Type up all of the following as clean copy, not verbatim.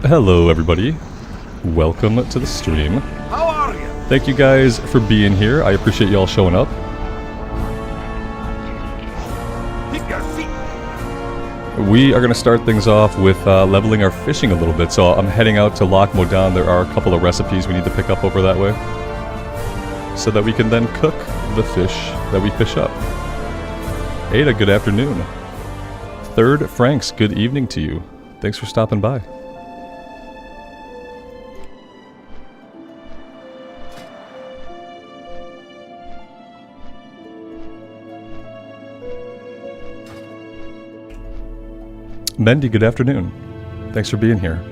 Hello everybody, welcome to the stream. How are you? Thank you guys for being here, I appreciate y'all showing up. Keep your feet. We are going to start things off with leveling our fishing a little bit, so I'm heading out to Loch Modan. There are a couple of recipes we need to pick up over that way, so that we can then cook the fish that we fish up. Ada, good afternoon. Third Franks, good evening to you. Thanks for stopping by. Mendy, good afternoon. Thanks for being here.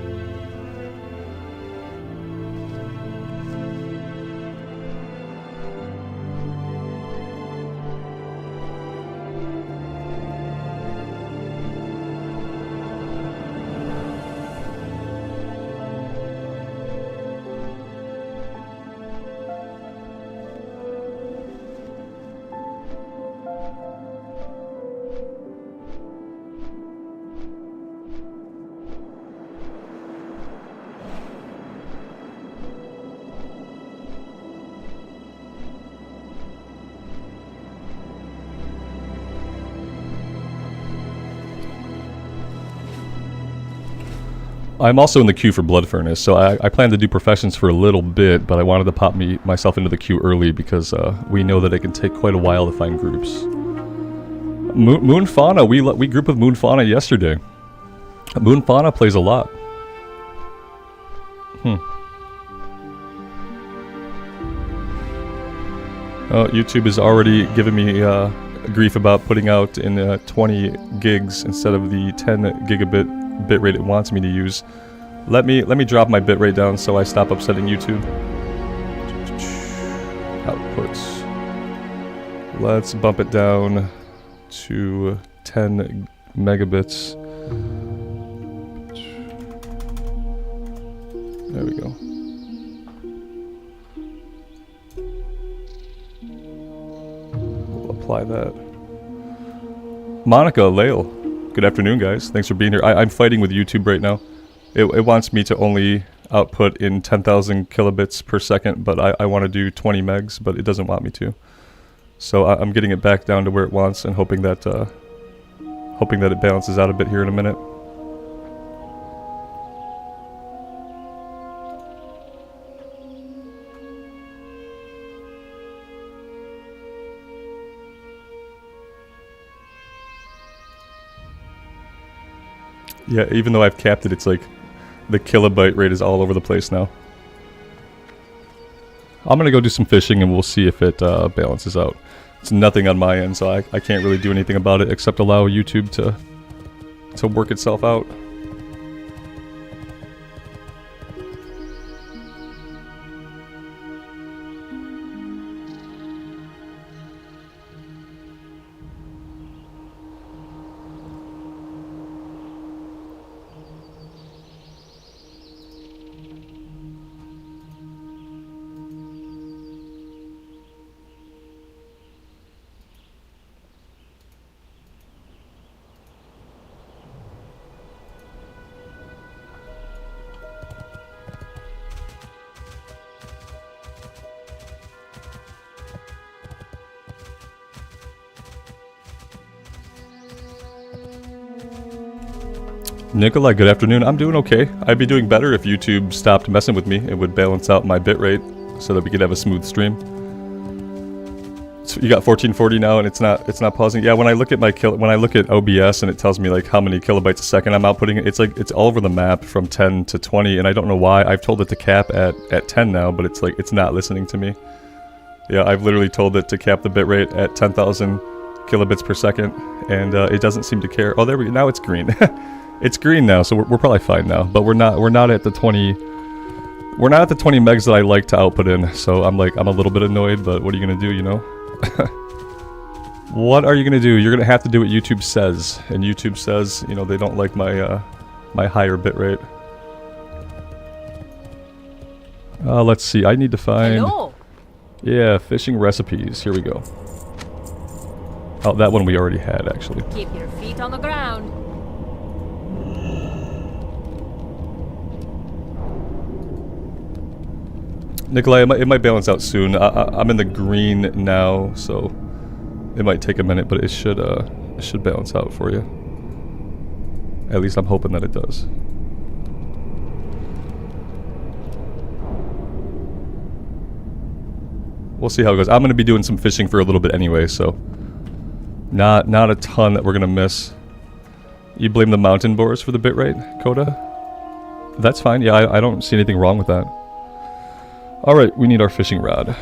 I'm also in the queue for Blood Furnace, so I plan to do professions for a little bit, but I wanted to pop myself into the queue early because we know that it can take quite a while to find groups. Moon Fauna, we group with Moon Fauna yesterday. Moon Fauna plays a lot. Oh, YouTube is already giving me grief about putting out in 20 gigs instead of the 10 gigabit bitrate it wants me to use. Let me drop my bitrate down so I stop upsetting YouTube. Outputs. Let's bump it down to 10 megabits. There we go. We'll apply that. Monica Lale. Good afternoon, guys. Thanks for being here. I'm fighting with YouTube right now. It wants me to only output in 10,000 kilobits per second, but I want to do 20 megs, but it doesn't want me to. So I'm getting it back down to where it wants and hoping that it balances out a bit here in a minute. Yeah, even though I've capped it, it's like the kilobyte rate is all over the place now. I'm gonna go do some fishing and we'll see if it balances out. It's nothing on my end, so I can't really do anything about it except allow YouTube to work itself out. Nikolai, good afternoon. I'm doing okay. I'd be doing better if YouTube stopped messing with me. It would balance out my bitrate so that we could have a smooth stream. So you got 1440 now, and it's not pausing. Yeah, when I look at OBS and it tells me like how many kilobytes a second I'm outputting, it's all over the map from 10 to 20, and I don't know why. I've told it to cap at 10 now, but it's not listening to me. Yeah, I've literally told it to cap the bitrate at 10,000 kilobits per second, and it doesn't seem to care. Oh, there we go. Now it's green. It's green now, so we're probably fine now. But we're not at the 20. We're not at the 20 megs that I like to output in. So I'm a little bit annoyed. But what are you gonna do? You know. What are you gonna do? You're gonna have to do what YouTube says. And YouTube says, you know, they don't like my my higher bitrate. Let's see. I need to find. Hello. Yeah, fishing recipes. Here we go. Oh, that one we already had actually. Keep your feet on the ground. Nikolai, it might balance out soon. I'm in the green now, so it might take a minute, but it should balance out for you. At least I'm hoping that it does. We'll see how it goes. I'm going to be doing some fishing for a little bit anyway, so not a ton that we're going to miss. You blame the mountain boars for the bitrate, Coda? That's fine. Yeah, I don't see anything wrong with that. All right, we need our fishing rod.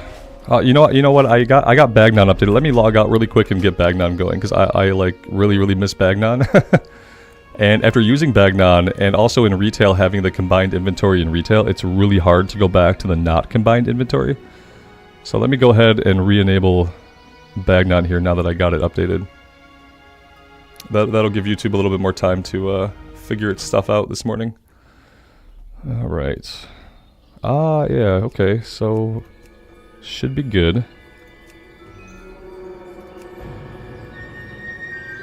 You know what? I got Bagnon updated. Let me log out really quick and get Bagnon going, because I like really miss Bagnon. And after using Bagnon and also in retail having the combined inventory in retail, it's really hard to go back to the not combined inventory. So let me go ahead and re-enable Bagnon here now that I got it updated. That'll give YouTube a little bit more time to figure its stuff out this morning. All right. Yeah, okay, so should be good.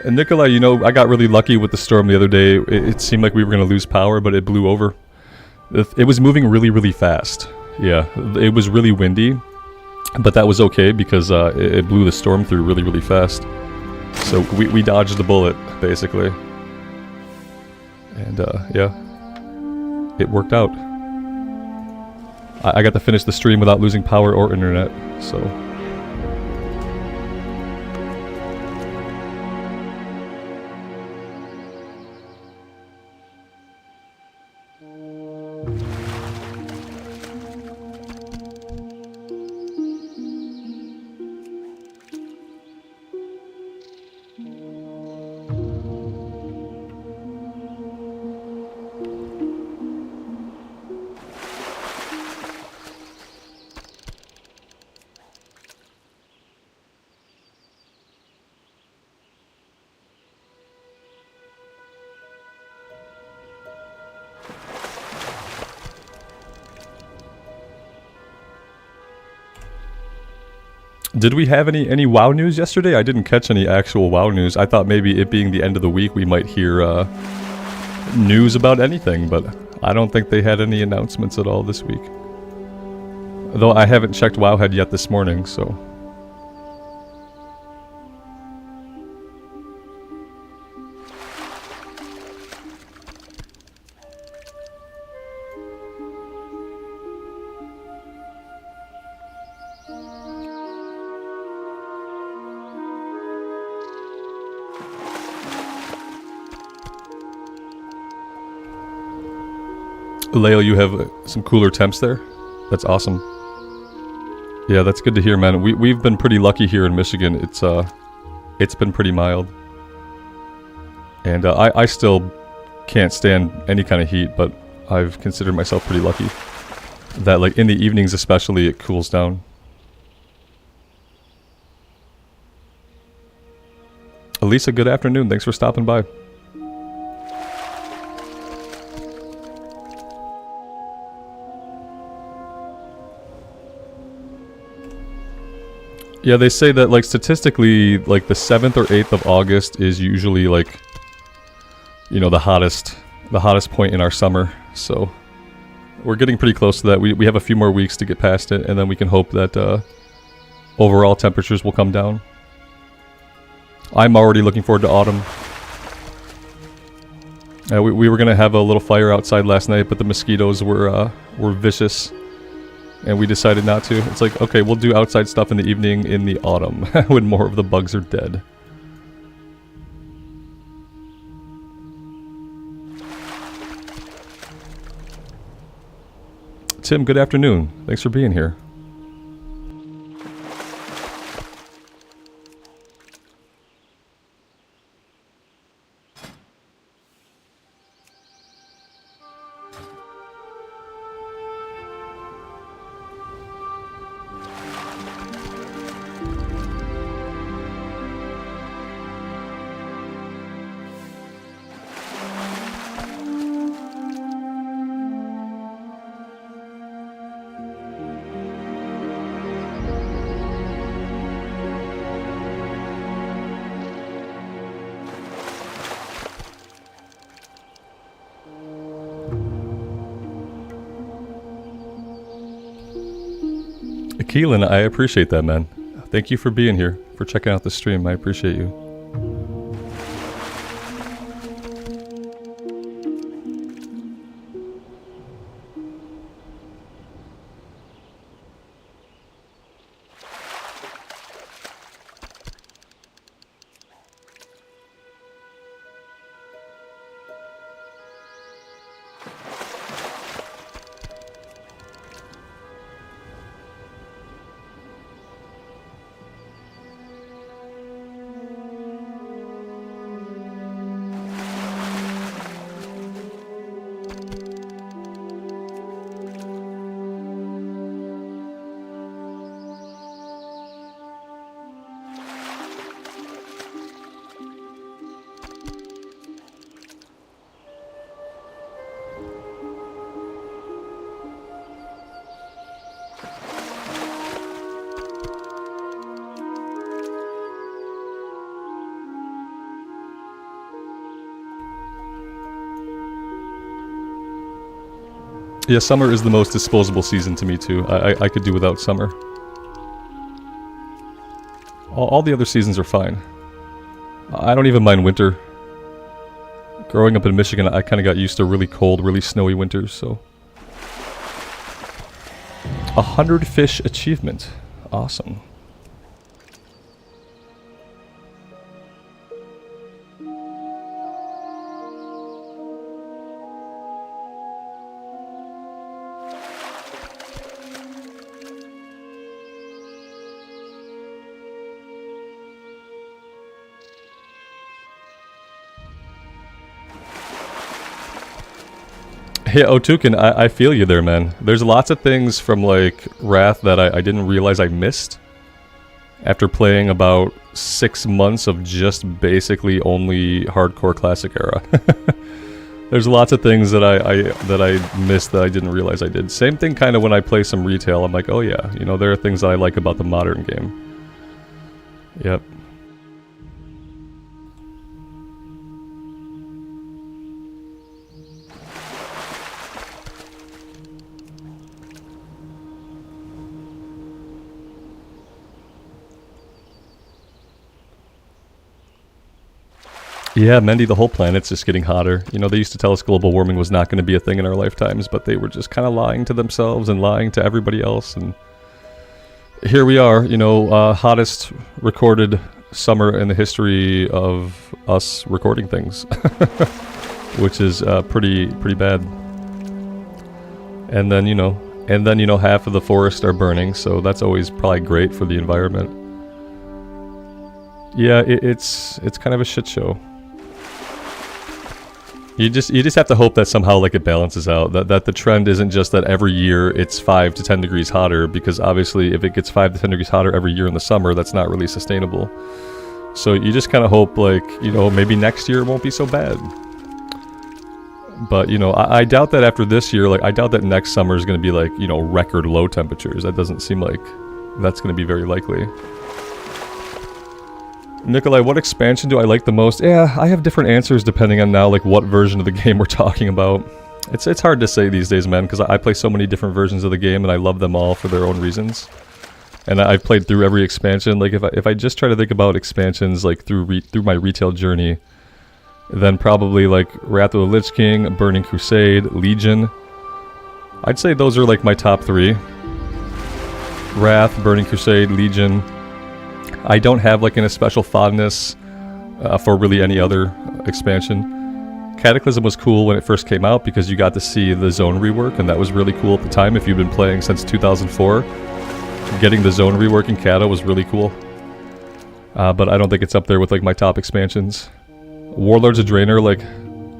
And Nikolai, you know, I got really lucky with the storm the other day. It seemed like we were going to lose power, but it blew over. It was moving really fast. Yeah, it was really windy, but that was okay because it blew the storm through really fast. So we dodged the bullet, basically. And yeah, it worked out. I got to finish the stream without losing power or internet, so... Did we have any WoW news yesterday? I didn't catch any actual WoW news. I thought maybe it being the end of the week we might hear news about anything, but I don't think they had any announcements at all this week. Though I haven't checked Wowhead yet this morning, so... Leo, you have some cooler temps there? That's awesome. Yeah, that's good to hear, man. We've been pretty lucky here in Michigan. It's been pretty mild. And I still can't stand any kind of heat, but I've considered myself pretty lucky. That, like, in the evenings especially, it cools down. Elisa, good afternoon. Thanks for stopping by. Yeah, they say that, like, statistically, like, the 7th or 8th of August is usually, like, you know, the hottest point in our summer, so we're getting pretty close to that. We have a few more weeks to get past it, and then we can hope that overall temperatures will come down. I'm already looking forward to autumn. We were going to have a little fire outside last night, but the mosquitoes were vicious. And we decided not to. It's like, okay, we'll do outside stuff in the evening in the autumn, when more of the bugs are dead. Tim, good afternoon. Thanks for being here. Keelan, I appreciate that, man. Thank you for being here, for checking out the stream. I appreciate you. Yeah, summer is the most disposable season to me too. I could do without summer. All the other seasons are fine. I don't even mind winter. Growing up in Michigan, I kind of got used to really cold, really snowy winters, so. 100 fish achievement. Awesome. Yeah, Otukin, I feel you there, man. There's lots of things from, like, Wrath that I didn't realize I missed after playing about 6 months of just basically only hardcore classic era. There's lots of things that I missed that I didn't realize I did. Same thing kind of when I play some retail. I'm like, oh yeah, you know, there are things that I like about the modern game. Yep. Yeah, Mendy, the whole planet's just getting hotter. You know, they used to tell us global warming was not going to be a thing in our lifetimes, but they were just kind of lying to themselves and lying to everybody else. And here we are, you know, hottest recorded summer in the history of us recording things, which is pretty bad. And then, you know, half of the forests are burning, so that's always probably great for the environment. Yeah, it's kind of a shit show. You just have to hope that somehow like it balances out, that the trend isn't just that every year it's 5 to 10 degrees hotter, because obviously if it gets 5 to 10 degrees hotter every year in the summer, that's not really sustainable. So you just kind of hope, like, you know, maybe next year it won't be so bad. But, you know, I doubt that after this year, like, I doubt that next summer is going to be like, you know, record low temperatures. That doesn't seem like that's going to be very likely. Nikolai, what expansion do I like the most? Yeah, I have different answers depending on now, like, what version of the game we're talking about. It's hard to say these days, man, because I play so many different versions of the game, and I love them all for their own reasons. And I've played through every expansion. Like, if I just try to think about expansions, like, through my retail journey, then probably, like, Wrath of the Lich King, Burning Crusade, Legion. I'd say those are, like, my top 3. Wrath, Burning Crusade, Legion. I don't have like an especial fondness for really any other expansion. Cataclysm was cool when it first came out because you got to see the zone rework, and that was really cool at the time. If you've been playing since 2004, getting the zone rework in Cata was really cool. But I don't think it's up there with like my top expansions. Warlords of Draenor, like,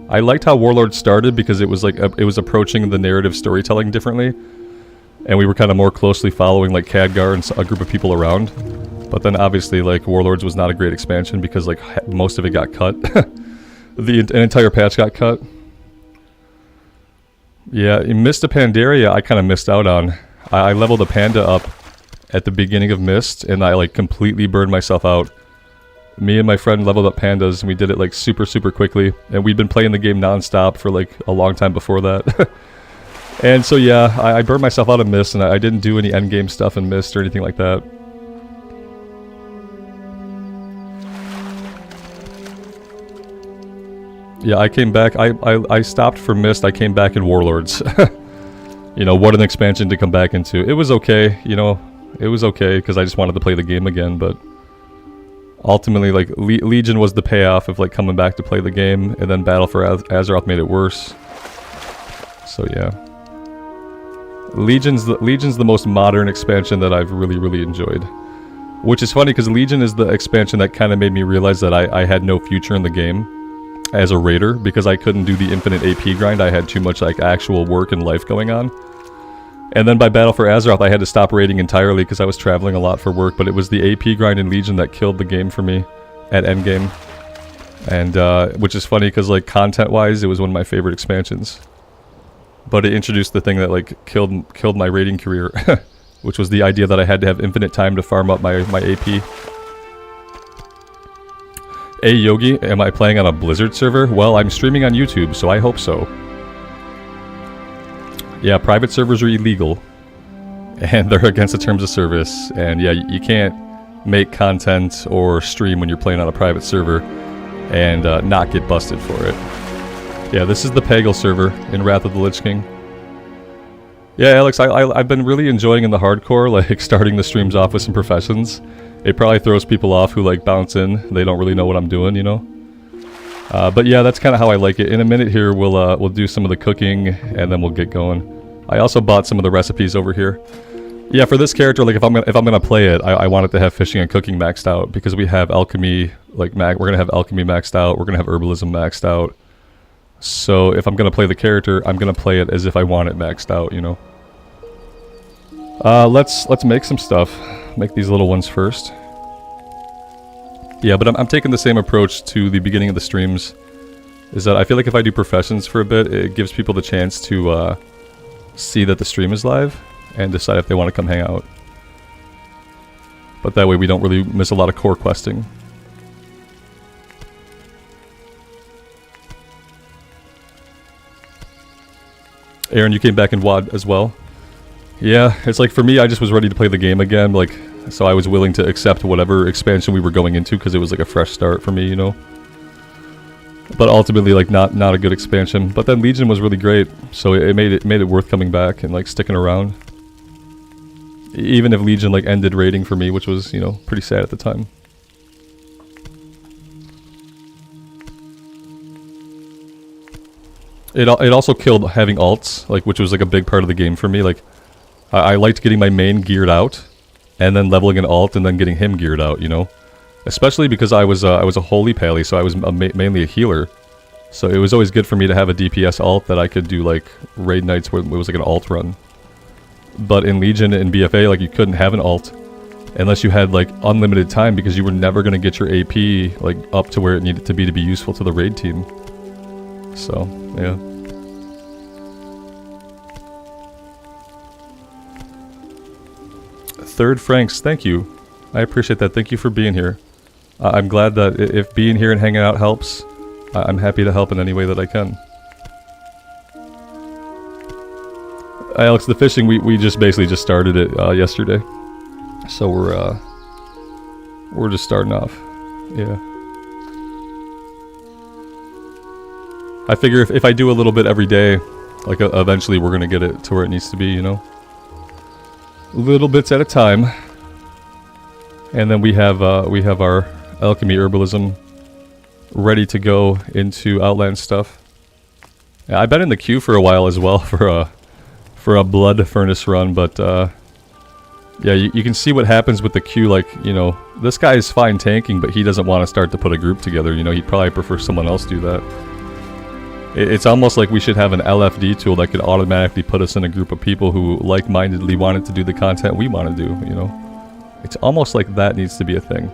I liked how Warlords started because it was like it was approaching the narrative storytelling differently, and we were kind of more closely following like Khadgar and a group of people around. But then obviously, like, Warlords was not a great expansion because, like, most of it got cut. An entire patch got cut. Yeah, Mist of Pandaria I kind of missed out on. I leveled a panda up at the beginning of Mist, and I, like, completely burned myself out. Me and my friend leveled up pandas, and we did it, like, super quickly. And we'd been playing the game non-stop for, like, a long time before that. And so yeah, I burned myself out of Mist, and I didn't do any endgame stuff in Mist or anything like that. Yeah, I came back, I stopped for Mist, I came back in Warlords. You know, what an expansion to come back into. It was okay, you know, it was okay, because I just wanted to play the game again, but ultimately, like, Legion was the payoff of, like, coming back to play the game, and then Battle for Azeroth made it worse. So yeah. Legion's the most modern expansion that I've really enjoyed. Which is funny, because Legion is the expansion that kind of made me realize that I had no future in the game as a raider, because I couldn't do the infinite AP grind. I had too much, like, actual work and life going on. And then by Battle for Azeroth, I had to stop raiding entirely because I was traveling a lot for work, but it was the AP grind in Legion that killed the game for me at endgame. And, which is funny because, like, content-wise, it was one of my favorite expansions. But it introduced the thing that, like, killed my raiding career, which was the idea that I had to have infinite time to farm up my AP. Hey Yogi, am I playing on a Blizzard server? Well, I'm streaming on YouTube, so I hope so. Yeah, private servers are illegal, and they're against the terms of service, and yeah, you can't make content or stream when you're playing on a private server and not get busted for it. Yeah, this is the Pagle server in Wrath of the Lich King. Yeah, Alex, I've been really enjoying in the hardcore, like, starting the streams off with some professions. It probably throws people off who, like, bounce in. They don't really know what I'm doing, you know? But yeah, that's kind of how I like it. In a minute here, we'll do some of the cooking, and then we'll get going. I also bought some of the recipes over here. Yeah, for this character, like, if I'm gonna play it, I want it to have fishing and cooking maxed out, because we have alchemy, like, we're gonna have alchemy maxed out. We're gonna have herbalism maxed out. So if I'm gonna play the character, I'm gonna play it as if I want it maxed out, you know? Let's make some stuff. Make these little ones first. Yeah, but I'm taking the same approach to the beginning of the streams. Is that I feel like if I do professions for a bit, it gives people the chance to see that the stream is live and decide if they want to come hang out. But that way we don't really miss a lot of core questing. Aaron, you came back in WoD as well? Yeah, it's like for me, I just was ready to play the game again, like, so I was willing to accept whatever expansion we were going into because it was like a fresh start for me, you know? But ultimately, like, not a good expansion. But then Legion was really great, so it made it worth coming back and, like, sticking around. Even if Legion, like, ended raiding for me, which was, you know, pretty sad at the time. It also killed having alts, like, which was like a big part of the game for me. Like, I liked getting my main geared out, and then leveling an alt, and then getting him geared out, you know? Especially because I was a holy pally, so I was mainly a healer. So it was always good for me to have a DPS alt that I could do, like, raid nights where it was like an alt run. But in Legion and BFA, like, you couldn't have an alt unless you had, like, unlimited time, because you were never going to get your AP, like, up to where it needed to be useful to the raid team. So, yeah. Third Franks, thank you. I appreciate that. Thank you for being here. I'm glad that if being here and hanging out helps, I'm happy to help in any way that I can. Alex, the fishing, we just basically just started it yesterday. So we're just starting off. Yeah. I figure if I do a little bit every day, like, eventually we're gonna get it to where it needs to be, you know? Little bits at a time. And then we have our Alchemy Herbalism ready to go into Outland stuff. Yeah, I've been in the queue for a while as well for a blood furnace run, but yeah, you can see what happens with the queue. Like, you know, this guy is fine tanking, but he doesn't want to start to put a group together. You know, he'd probably prefer someone else do that. It's almost like we should have an LFD tool that could automatically put us in a group of people who like-mindedly wanted to do the content we want to do, you know? It's almost like that needs to be a thing.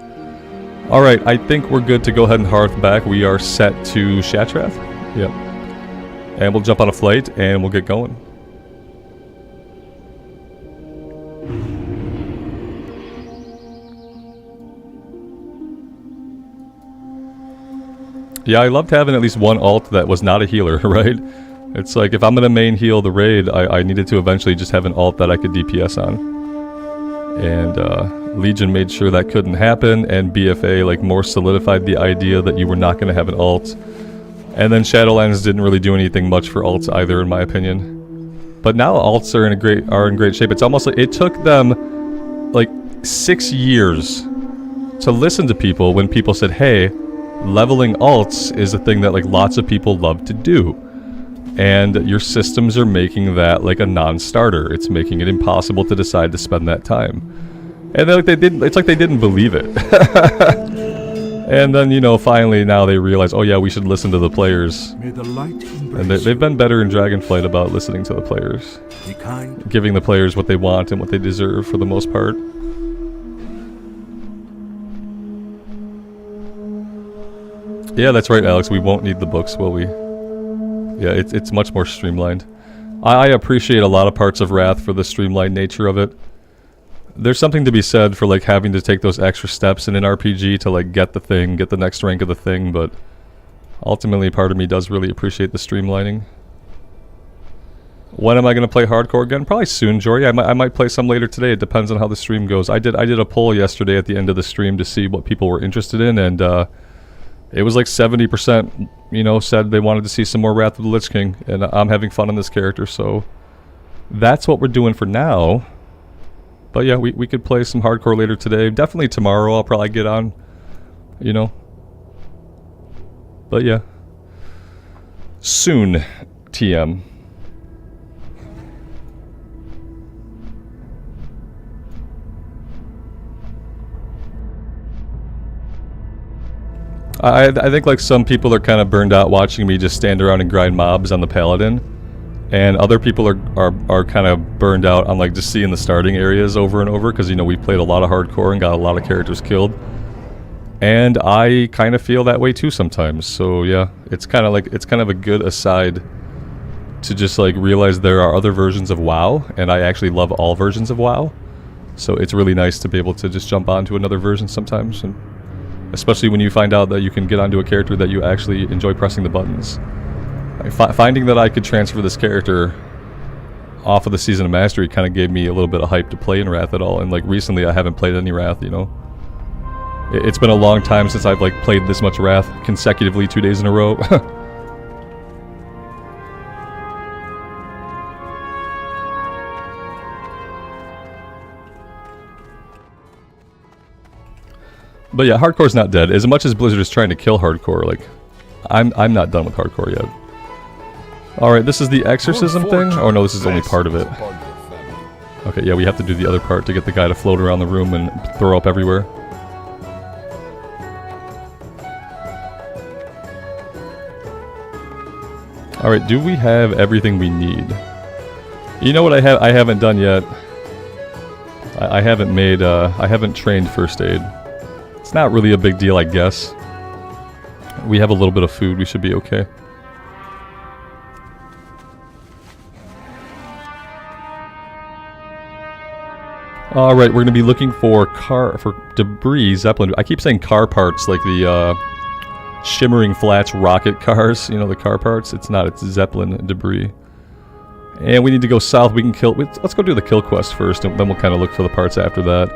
Alright, I think we're good to go ahead and hearth back. We are set to Shatrath. Yep. And we'll jump on a flight and we'll get going. Yeah, I loved having at least one alt that was not a healer, right? It's like, if I'm gonna main heal the raid, I needed to eventually just have an alt that I could DPS on. And Legion made sure that couldn't happen, and BFA like more solidified the idea that you were not gonna have an alt. And then Shadowlands didn't really do anything much for alts either, in my opinion. But now alts are in great shape. It's almost like it took them like 6 years to listen to people when people said, hey, leveling alts is a thing that like lots of people love to do. And your systems are making that like a non-starter. It's making it impossible to decide to spend that time. And like it's like they didn't believe it. And then, you know, finally now they realize, oh yeah, we should listen to the players. May the light And they've been better in Dragonflight about listening to the players. Giving the players what they want and what they deserve for the most part. Yeah, that's right, Alex. We won't need the books, will we? Yeah, it's much more streamlined. I appreciate a lot of parts of Wrath for the streamlined nature of it. There's something to be said for like having to take those extra steps in an RPG to like get the thing, get the next rank of the thing, but ultimately part of me does really appreciate the streamlining. When am I going to play hardcore again? Probably soon, Jory. I might play some later today. It depends on how the stream goes. I did a poll yesterday at the end of the stream to see what people were interested in, and it was like 70%, you know, said they wanted to see some more Wrath of the Lich King, and I'm having fun on this character, so that's what we're doing for now. But yeah, we could play some hardcore later today. Definitely tomorrow I'll probably get on, you know. But yeah. Soon, TM. I think like some people are kind of burned out watching me just stand around and grind mobs on the Paladin. And other people are kind of burned out on like just seeing the starting areas over and over, because you know we played a lot of hardcore and got a lot of characters killed. And I kind of feel that way too sometimes. So yeah, it's kind of a good aside to just like realize there are other versions of WoW, and I actually love all versions of WoW. So it's really nice to be able to just jump onto another version sometimes, and especially when you find out that you can get onto a character that you actually enjoy pressing the buttons. Finding that I could transfer this character off of the Season of Mastery kind of gave me a little bit of hype to play in Wrath at all, and like recently I haven't played any Wrath, you know. It's been a long time since I've like played this much Wrath consecutively 2 days in a row. But yeah, hardcore's not dead. As much as Blizzard is trying to kill hardcore, like I'm not done with hardcore yet. Alright, this is the exorcism thing? Oh no, this is only part of it. Okay, yeah, we have to do the other part to get the guy to float around the room and throw up everywhere. Alright, do we have everything we need? You know what I haven't done yet? I haven't made, I haven't trained first aid. It's not really a big deal, I guess. We have a little bit of food, we should be okay. Alright, we're going to be looking for debris, Zeppelin. I keep saying car parts, like the Shimmering Flats rocket cars, you know, the car parts. It's not, it's Zeppelin debris. And we need to go south. We can kill, let's go do the kill quest first, and then we'll kind of look for the parts after that.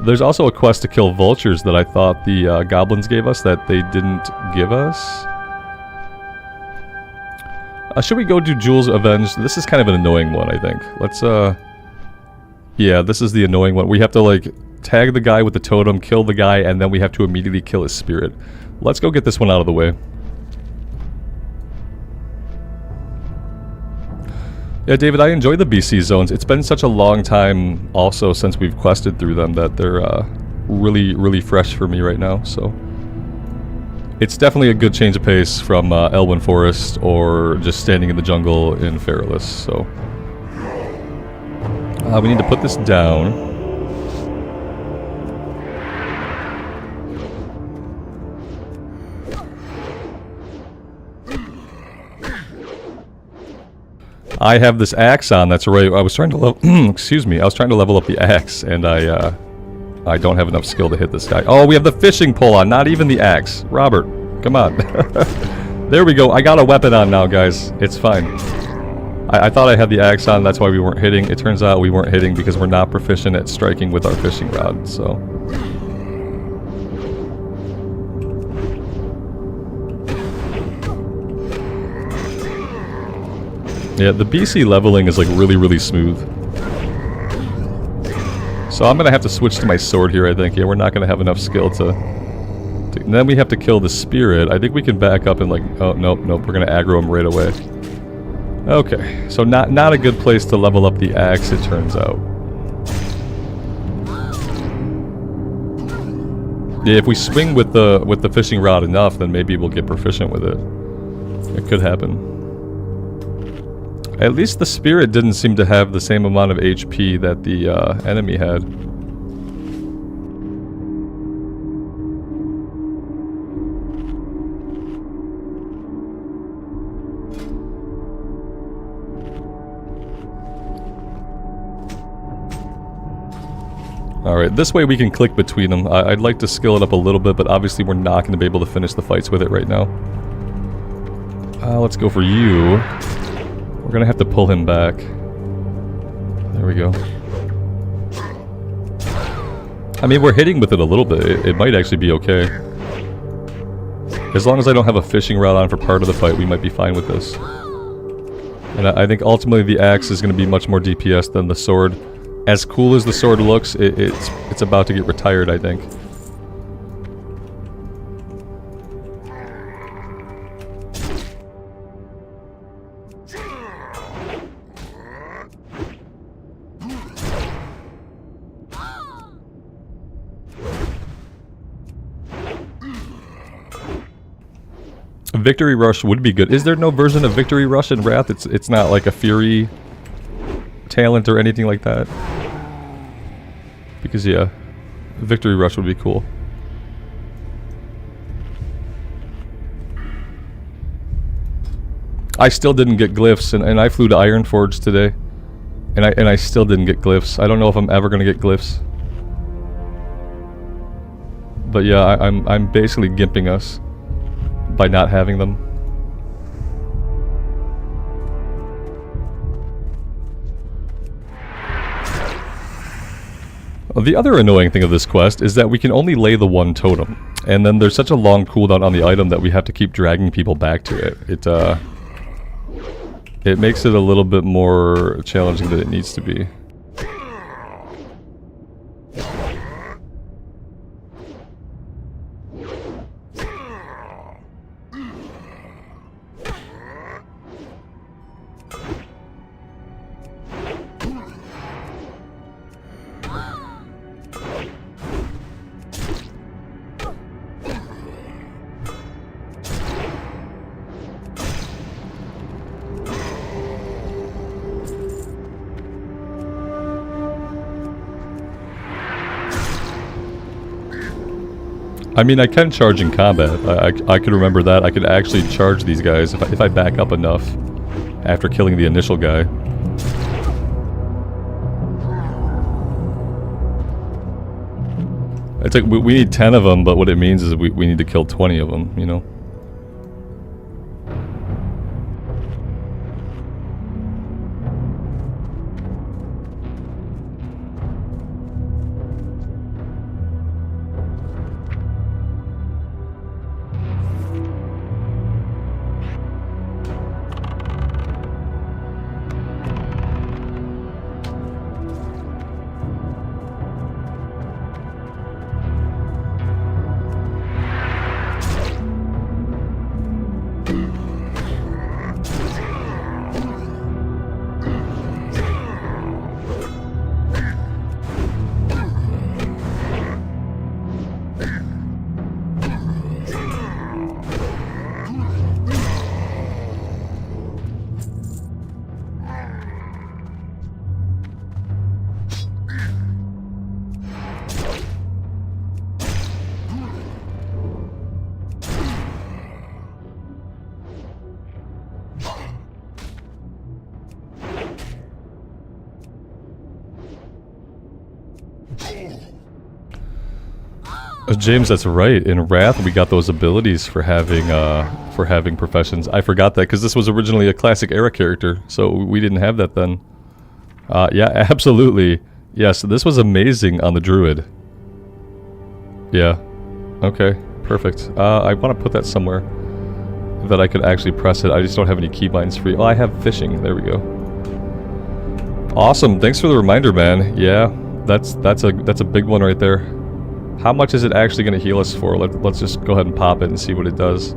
There's also a quest to kill vultures that I thought the goblins gave us that they didn't give us. Should we go do Jules Avenge? This is kind of an annoying one, I think. Let's, yeah, this is the annoying one. We have to, like, tag the guy with the totem, kill the guy, and then we have to immediately kill his spirit. Let's go get this one out of the way. Yeah, David, I enjoy the BC zones. It's been such a long time also since we've quested through them that they're really, really fresh for me right now, so... It's definitely a good change of pace from Elwyn Forest or just standing in the jungle in Feralus, so... we need to put this down. I have this axe on, that's right. I was trying to level excuse me. I was trying to level up the axe, and I don't have enough skill to hit this guy. Oh, we have the fishing pole on, not even the axe. Robert, come on. There we go. I got a weapon on now, guys. It's fine. I thought I had the axe on, that's why we weren't hitting. It turns out we weren't hitting because we're not proficient at striking with our fishing rod, so... Yeah, the BC leveling is like really, really smooth. So I'm gonna have to switch to my sword here, I think. Yeah, we're not gonna have enough skill to... And then we have to kill the spirit. I think we can back up and like... Oh, nope, nope, we're gonna aggro him right away. Okay, so not a good place to level up the axe, it turns out. Yeah, if we swing with the fishing rod enough, then maybe we'll get proficient with it. It could happen. At least the spirit didn't seem to have the same amount of HP that the enemy had. Alright, this way we can click between them. I'd like to skill it up a little bit, but obviously we're not going to be able to finish the fights with it right now. Let's go for you. We're going to have to pull him back. There we go. I mean, we're hitting with it a little bit. It might actually be okay. As long as I don't have a fishing rod on for part of the fight, we might be fine with this. And I think ultimately the axe is going to be much more DPS than the sword. As cool as the sword looks, it's about to get retired, I think. Victory Rush would be good. Is there no version of Victory Rush in Wrath? It's not like a Fury talent or anything like that? Because yeah, Victory Rush would be cool. I still didn't get glyphs, and I flew to Ironforge today, and I still didn't get glyphs. I don't know if I'm ever gonna get glyphs. But yeah, I'm basically gimping us by not having them. The other annoying thing of this quest is that we can only lay the one totem, and then there's such a long cooldown on the item that we have to keep dragging people back to it. It makes it a little bit more challenging than it needs to be. I mean, I can charge in combat. I could remember that. I could actually charge these guys if I back up enough after killing the initial guy. It's like we need 10 of them, but what it means is we need to kill 20 of them, you know? James, that's right. In Wrath, we got those abilities for having professions. I forgot that because this was originally a classic era character, so we didn't have that then. Yeah, absolutely. Yes, this was amazing on the druid. Yeah. Okay, perfect. I want to put that somewhere that I could actually press it. I just don't have any keybinds free. Oh, I have fishing. There we go. Awesome. Thanks for the reminder, man. Yeah, that's a big one right there. How much is it actually going to heal us for? Let's just go ahead and pop it and see what it does.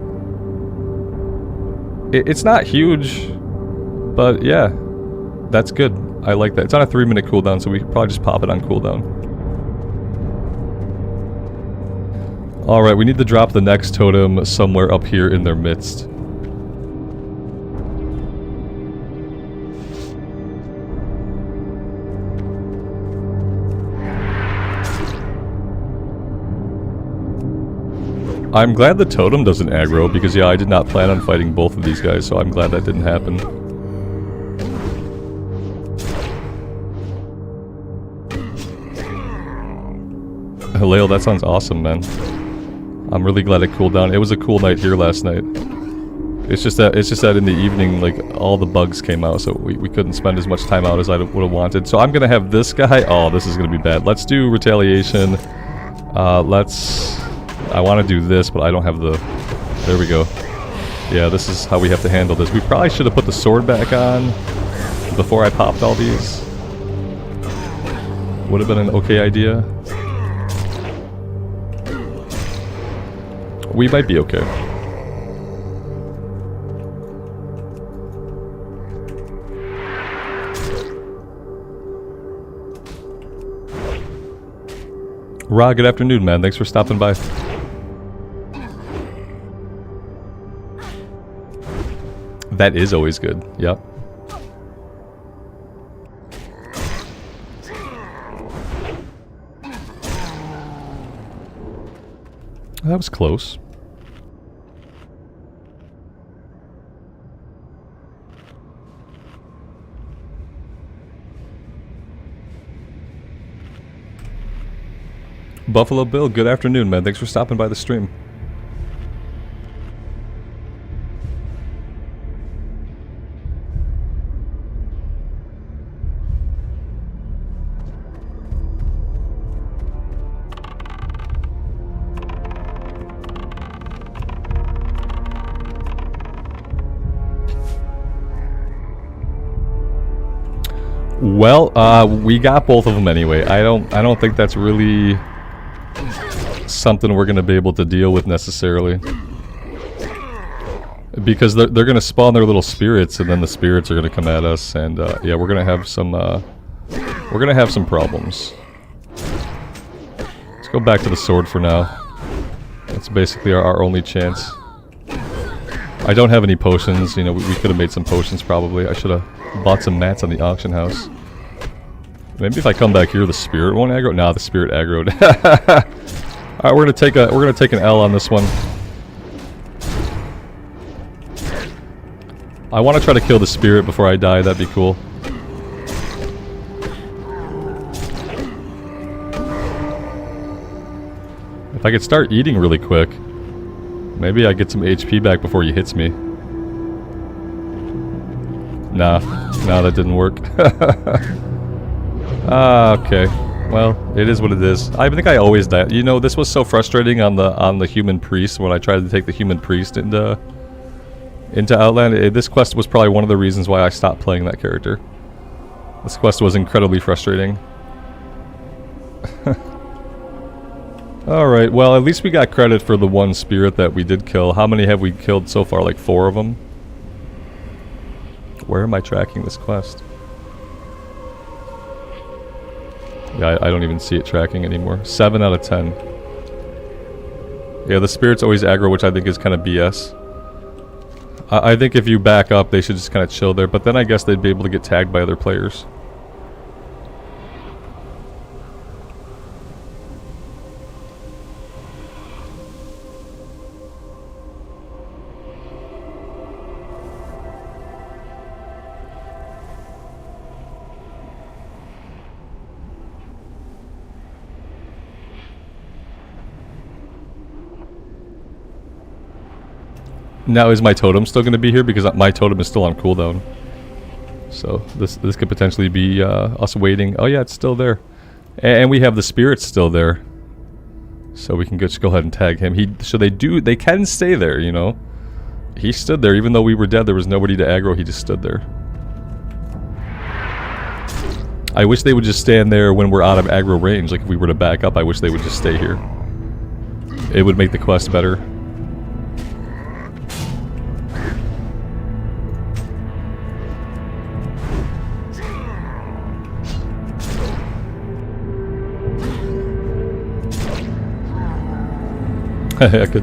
It's not huge, but yeah, that's good. I like that. It's on a 3-minute cooldown, so we could probably just pop it on cooldown. Alright, we need to drop the next totem somewhere up here in their midst. I'm glad the totem doesn't aggro, because yeah, I did not plan on fighting both of these guys, so I'm glad that didn't happen. Halil, that sounds awesome, man. I'm really glad it cooled down. It was a cool night here last night. It's just that in the evening, like, all the bugs came out, so we couldn't spend as much time out as I would have wanted. So I'm gonna have this guy. Oh, this is gonna be bad. Let's do retaliation. I want to do this, but I don't have the... There we go. Yeah, this is how we have to handle this. We probably should have put the sword back on before I popped all these. Would have been an okay idea. We might be okay. Ra, good afternoon, man. Thanks for stopping by. That is always good. Yep. That was close. Buffalo Bill, good afternoon, man. Thanks for stopping by the stream. Well, we got both of them anyway. I don't think that's really something we're gonna be able to deal with necessarily, because they're gonna spawn their little spirits, and then the spirits are gonna come at us, and yeah, we're gonna have some problems. Let's go back to the sword for now. That's basically our only chance. I don't have any potions. You know, we could have made some potions probably. I should have bought some mats on the auction house. Maybe if I come back here, the spirit won't aggro. Nah, the spirit aggroed. All right, we're gonna take an L on this one. I want to try to kill the spirit before I die. That'd be cool. If I could start eating really quick, maybe I get some HP back before he hits me. Nah, that didn't work. Okay. Well, it is what it is. I think I always die. You know, this was so frustrating on the human priest when I tried to take the human priest into Outland. This quest was probably one of the reasons why I stopped playing that character. This quest was incredibly frustrating. Alright, well, at least we got credit for the one spirit that we did kill. How many have we killed so far? Like 4 of them? Where am I tracking this quest? Yeah, I don't even see it tracking anymore. 7 out of 10. Yeah, the spirits always aggro, which I think is kind of BS. I think if you back up, they should just kind of chill there, but then I guess they'd be able to get tagged by other players. Now is my totem still going to be here? Because my totem is still on cooldown. So this could potentially be us waiting. Oh yeah, it's still there. And we have the spirits still there. So we can just go ahead and tag him. They can stay there, you know. He stood there even though we were dead. There was nobody to aggro. He just stood there. I wish they would just stand there when we're out of aggro range. Like if we were to back up, I wish they would just stay here. It would make the quest better.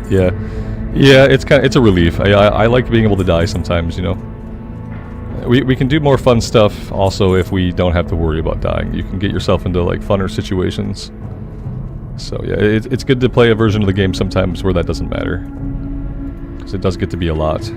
Yeah. Yeah, it's a relief. I like being able to die sometimes, you know. We can do more fun stuff also if we don't have to worry about dying. You can get yourself into like funner situations. So yeah, it's good to play a version of the game sometimes where that doesn't matter. Because it does get to be a lot.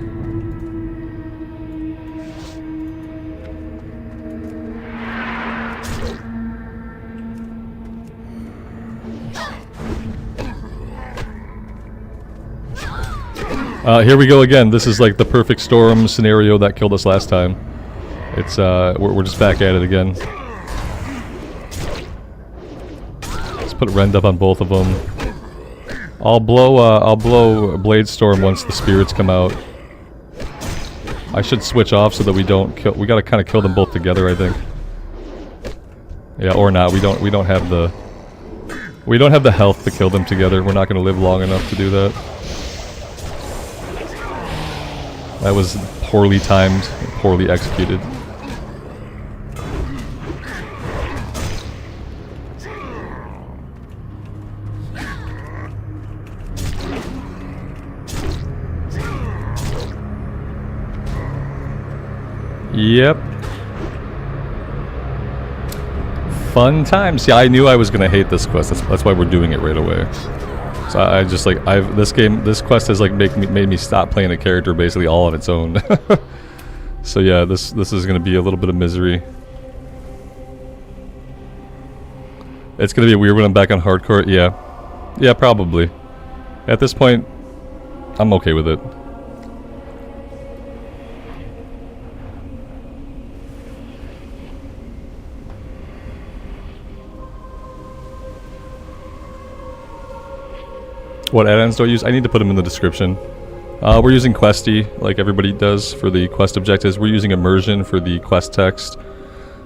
Here we go again. This is like the perfect storm scenario that killed us last time. It's we're just back at it again. Let's put Rend up on both of them. I'll blow Blade Storm once the spirits come out. I should switch off so that we don't kill. We gotta kind of kill them both together, I think. Yeah, or not. We don't have the health to kill them together. We're not gonna live long enough to do that. That was poorly timed, poorly executed. Yep. Fun times. Yeah, I knew I was gonna hate this quest. That's why we're doing it right away. So I just like this quest has like made me stop playing a character basically all on its own. So yeah, this is gonna be a little bit of misery. It's gonna be weird when I'm back on hardcore. Yeah, probably. At this point, I'm okay with it. What add-ons do I use? I need to put them in the description. We're using Questie, like everybody does, for the quest objectives. We're using Immersion for the quest text.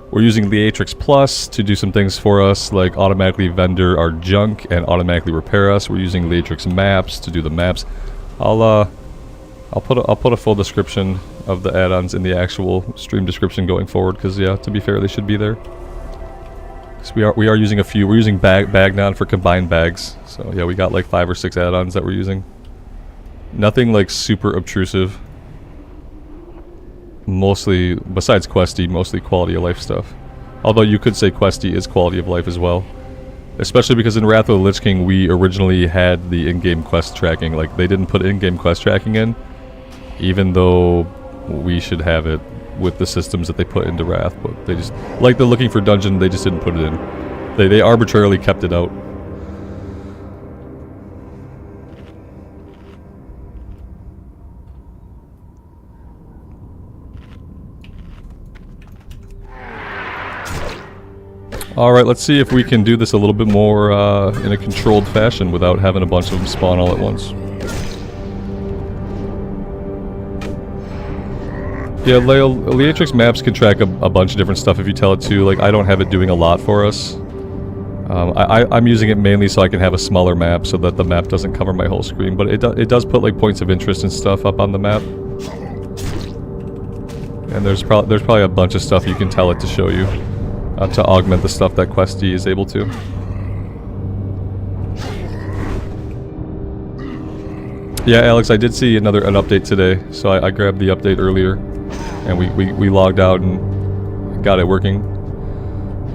We're using Leatrix Plus to do some things for us, like automatically vendor our junk and automatically repair us. We're using Leatrix Maps to do the maps. I'll put a full description of the add-ons in the actual stream description going forward, because yeah, to be fair, they should be there. So we are using a few. We're using Bagnon for combined bags. So yeah, we got like 5 or 6 add-ons that we're using. Nothing like super obtrusive. Mostly, besides Questie, mostly quality of life stuff. Although you could say Questie is quality of life as well. Especially because in Wrath of the Lich King we originally had the in-game quest tracking. Like they didn't put in-game quest tracking in, even though we should have it with the systems that they put into Wrath, but they just, like the looking for dungeon, they just didn't put it in. They arbitrarily kept it out. Alright, let's see if we can do this a little bit more in a controlled fashion without having a bunch of them spawn all at once. Yeah, Leatrix Maps can track a bunch of different stuff if you tell it to. Like, I don't have it doing a lot for us. I'm using it mainly so I can have a smaller map so that the map doesn't cover my whole screen. But it does put like points of interest and stuff up on the map. And there's probably a bunch of stuff you can tell it to show you to augment the stuff that Questie is able to. Yeah, Alex, I did see an update today, so I grabbed the update earlier. And we logged out and got it working.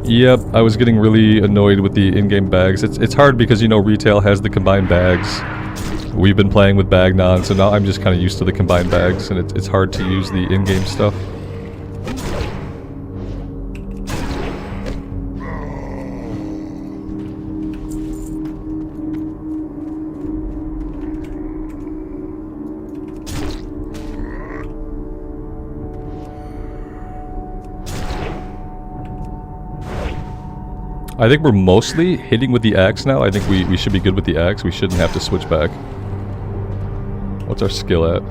Yep, I was getting really annoyed with the in-game bags. It's hard because, you know, retail has the combined bags. We've been playing with Bagnon, so now I'm just kind of used to the combined bags, and it's hard to use the in-game stuff. I think we're mostly hitting with the axe now. I think we should be good with the axe. We shouldn't have to switch back. What's our skill at?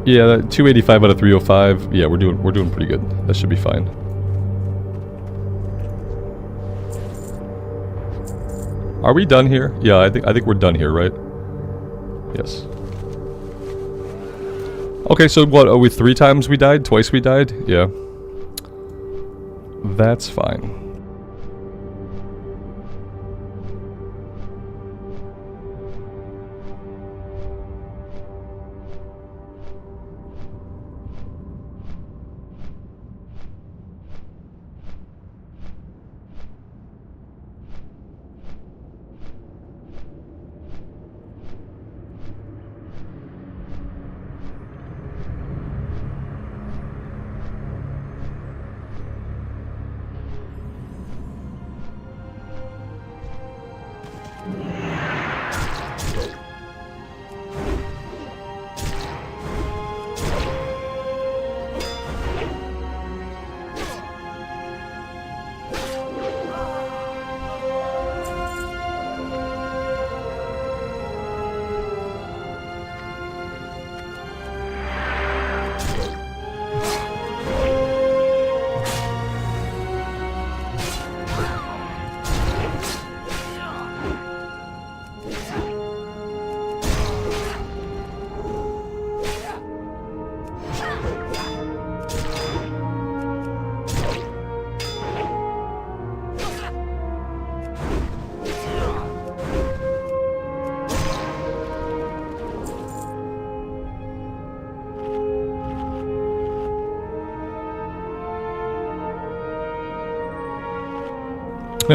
Yeah, 285 out of 305. Yeah, we're doing pretty good. That should be fine. Are we done here? Yeah, I think we're done here, right? Yes. Okay, so what, are we 3 times we died? Twice we died? Yeah. That's fine.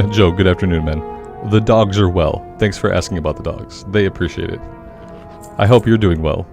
Joe, good afternoon, man. The dogs are well. Thanks for asking about the dogs. They appreciate it. I hope you're doing well.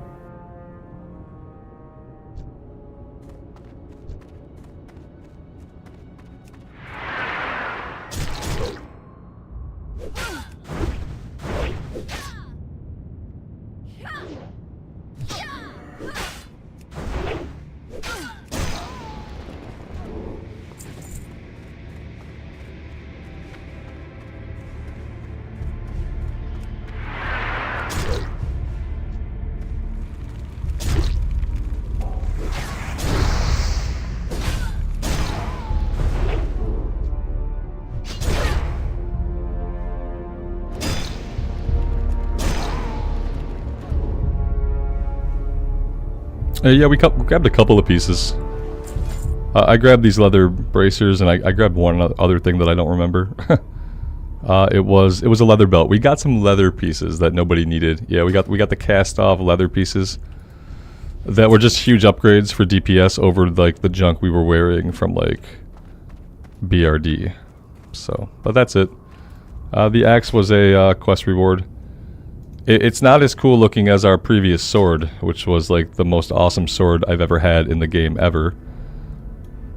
Yeah, we grabbed a couple of pieces. I grabbed these leather bracers, and I grabbed one other thing that I don't remember. It was a leather belt. We got some leather pieces that nobody needed. Yeah, we got the cast off leather pieces that were just huge upgrades for DPS over like the junk we were wearing from like BRD. So, but that's it. The axe was a quest reward. It's not as cool looking as our previous sword, which was like the most awesome sword I've ever had in the game ever.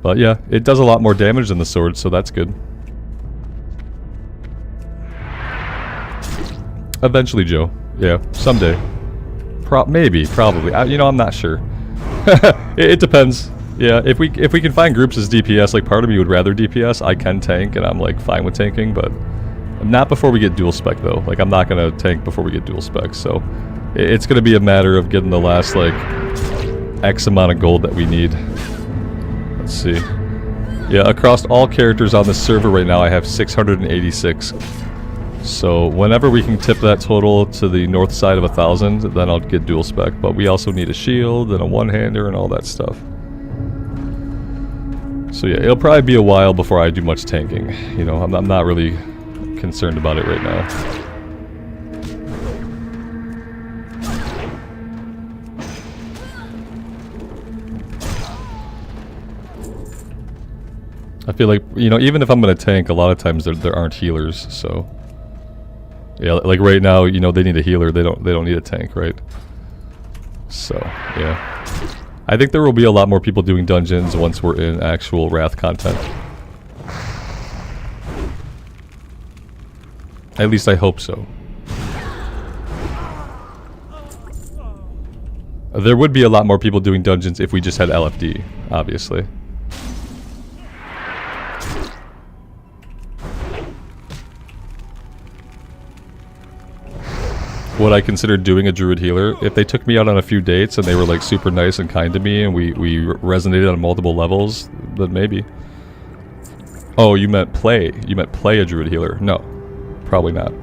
But yeah, it does a lot more damage than the sword, so that's good. Eventually, Joe. Yeah, someday. Maybe, probably. You know, I'm not sure. It depends. Yeah, if we can find groups as DPS, like part of me would rather DPS. I can tank, and I'm like fine with tanking, but not before we get dual spec though. Like I'm not gonna tank before we get dual spec. So it's gonna be a matter of getting the last like X amount of gold that we need. Let's see. Yeah, across all characters on this server right now, I have 686. So whenever we can tip that total to the north side of 1,000, then I'll get dual spec. But we also need a shield and a one-hander and all that stuff. So yeah, it'll probably be a while before I do much tanking. You know, I'm not really concerned about it right now. I feel like, you know, even if I'm gonna tank, a lot of times there aren't healers, so yeah, like right now, you know, they need a healer, they don't need a tank, right? So yeah, I think there will be a lot more people doing dungeons once we're in actual Wrath content. At least I hope so. There would be a lot more people doing dungeons if we just had LFD, obviously. would I consider doing a druid healer? If they took me out on a few dates and they were like super nice and kind to me and we resonated on multiple levels, then maybe. Oh, you meant play. You meant play a druid healer. No, probably not.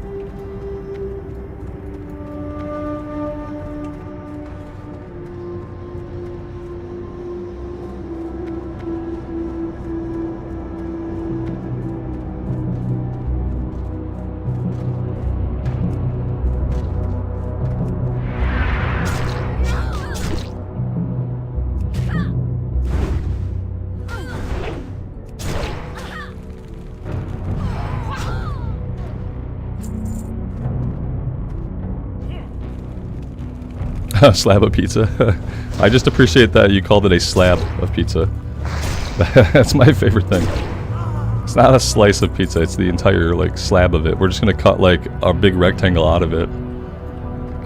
A slab of pizza. I just appreciate that you called it a slab of pizza. That's my favorite thing. It's not a slice of pizza, it's the entire like slab of it. We're just gonna cut like a big rectangle out of it.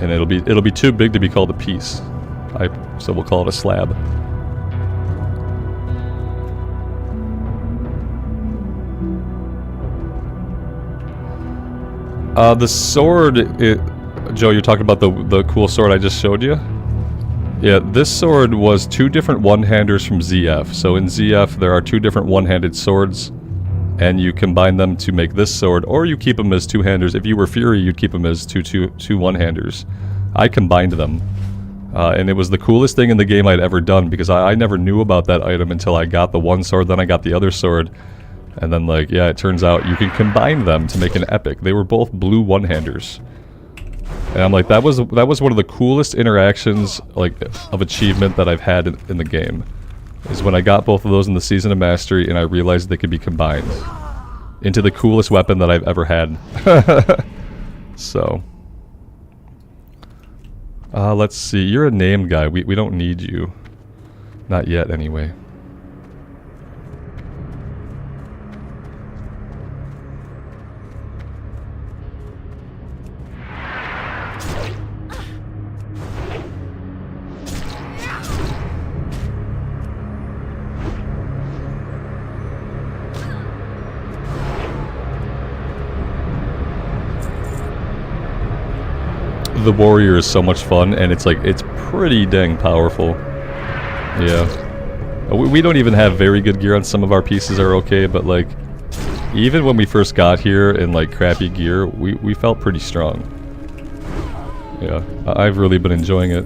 And it'll be too big to be called a piece. So we'll call it a slab. The sword, Joe, you're talking about the cool sword I just showed you? Yeah, this sword was 2 different one-handers from ZF. So in ZF, there are 2 different one-handed swords, and you combine them to make this sword, or you keep them as 2-handers. If you were Fury, you'd keep them as two one-handers. I combined them, and it was the coolest thing in the game I'd ever done, because I never knew about that item until I got the one sword, then I got the other sword, and then like, yeah, it turns out you can combine them to make an epic. They were both blue one-handers. And I'm like, that was one of the coolest interactions, like, of achievement that I've had in the game. Is when I got both of those in the Season of Mastery and I realized they could be combined into the coolest weapon that I've ever had. So. Let's see. You're a named guy. We don't need you. Not yet, anyway. The warrior is so much fun, and it's like, it's pretty dang powerful. Yeah. We don't even have very good gear on some of our pieces are okay, but like, even when we first got here in like crappy gear, we felt pretty strong. Yeah, I've really been enjoying it.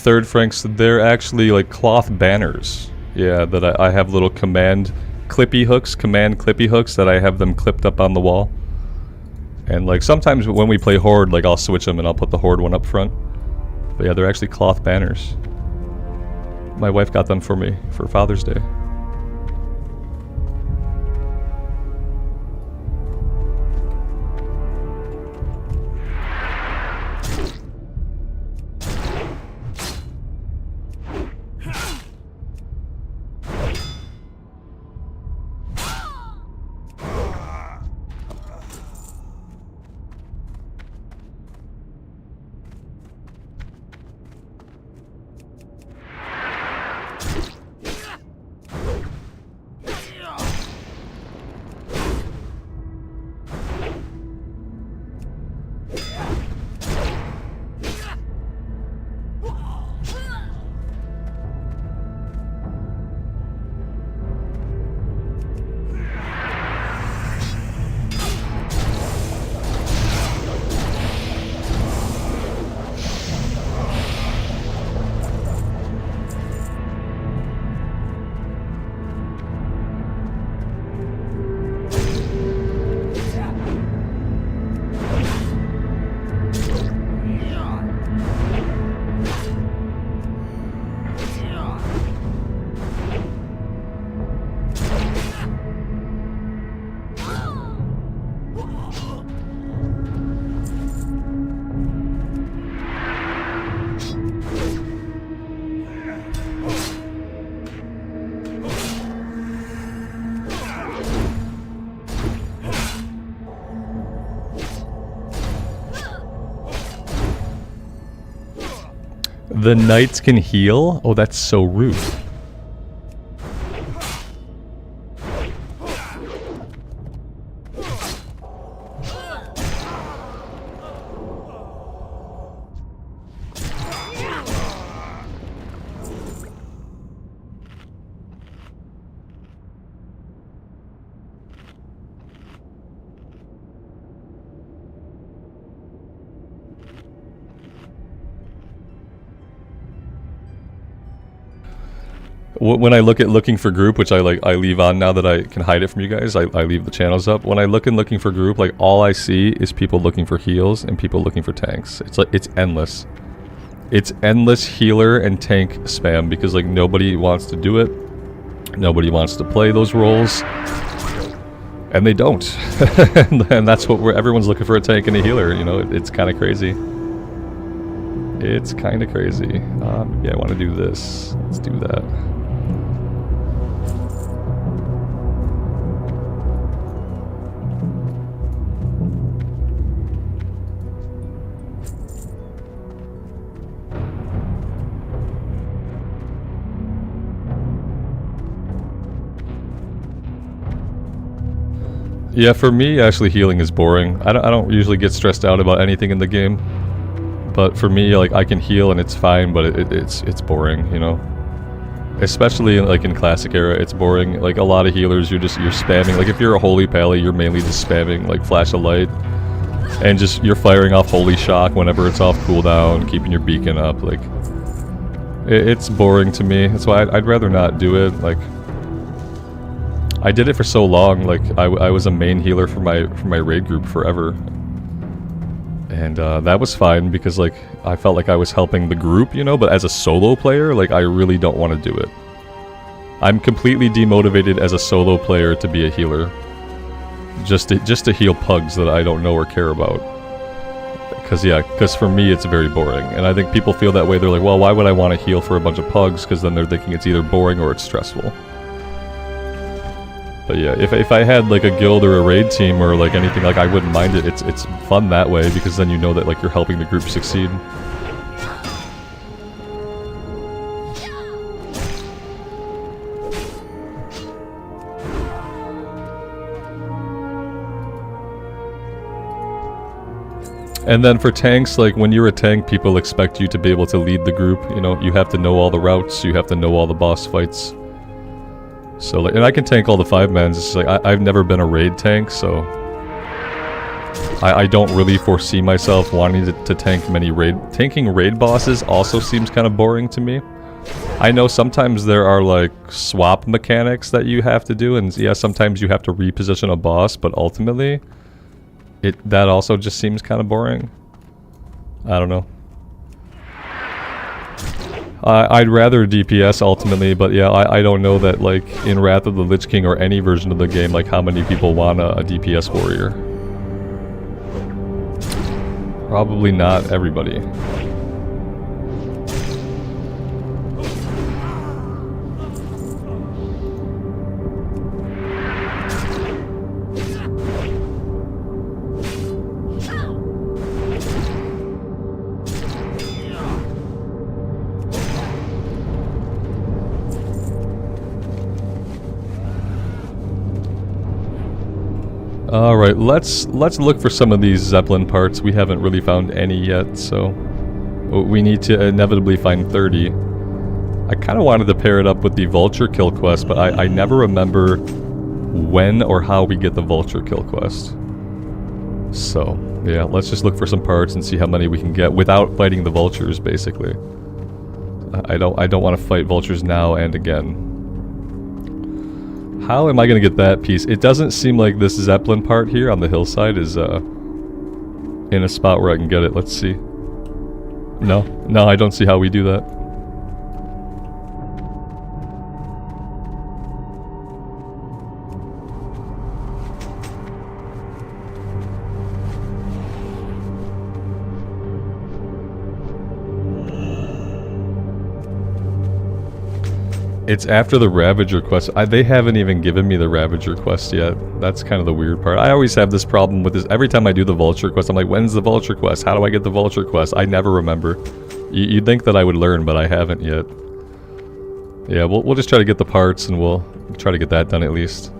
Third Franks, they're actually like cloth banners. Yeah, that I have little command clippy hooks that I have them clipped up on the wall. And like sometimes when we play Horde, like I'll switch them and I'll put the Horde one up front. But yeah, they're actually cloth banners. My wife got them for me for Father's Day. The knights can heal? Oh, that's so rude. When I look at looking for group, which I leave on now that I can hide it from you guys, I leave the channels up. When I look and looking for group, like all I see is people looking for heals and people looking for tanks. It's like, it's endless. It's endless healer and tank spam because like nobody wants to do it. Nobody wants to play those roles. And they don't. And that's what everyone's looking for, a tank and a healer, you know, it's kind of crazy. It's kind of crazy. Yeah, I want to do this. Let's do that. Yeah, for me, actually, healing is boring. I don't usually get stressed out about anything in the game. But for me, like, I can heal and it's fine, but it's boring, you know? Especially, like, in Classic era, it's boring. Like, a lot of healers, you're spamming. Like, if you're a Holy Pagle, you're mainly just spamming, like, Flash of Light. And just, you're firing off Holy Shock whenever it's off cooldown, keeping your beacon up, like... It's boring to me. That's why I'd rather not do it, like... I did it for so long, like, I was a main healer for my raid group forever. And that was fine because, like, I felt like I was helping the group, you know, but as a solo player, like, I really don't want to do it. I'm completely demotivated as a solo player to be a healer. Just to heal pugs that I don't know or care about. Because for me, it's very boring. And I think people feel that way. They're like, well, why would I want to heal for a bunch of pugs? Because then they're thinking it's either boring or it's stressful. But yeah, if I had like a guild or a raid team or like anything, like I wouldn't mind it. It's fun that way because then you know that like you're helping the group succeed. And then for tanks, like when you're a tank, people expect you to be able to lead the group. You know, you have to know all the routes, you have to know all the boss fights. So, like, and I can tank all the 5-mans. It's like I've never been a raid tank, so I don't really foresee myself wanting to tank many raid. Tanking raid bosses also seems kind of boring to me. I know sometimes there are like swap mechanics that you have to do, and yeah, sometimes you have to reposition a boss, but ultimately, that also just seems kind of boring. I don't know. I'd rather DPS ultimately, but yeah, I don't know that like in Wrath of the Lich King or any version of the game, like how many people want a DPS warrior. Probably not everybody. Alright, let's look for some of these Zeppelin parts. We haven't really found any yet, so we need to inevitably find 30. I kind of wanted to pair it up with the Vulture Kill Quest, but I never remember when or how we get the Vulture Kill Quest. So, yeah, let's just look for some parts and see how many we can get without fighting the Vultures, basically. I don't want to fight Vultures now and again. How am I going to get that piece? It doesn't seem like this Zeppelin part here on the hillside is in a spot where I can get it. Let's see. No, I don't see how we do that. It's after the Ravager quest. They haven't even given me the Ravager quest yet. That's kind of the weird part. I always have this problem with this. Every time I do the Vulture quest, I'm like, when's the Vulture quest? How do I get the Vulture quest? I never remember. You'd think that I would learn, but I haven't yet. Yeah, we'll just try to get the parts, and we'll try to get that done at least.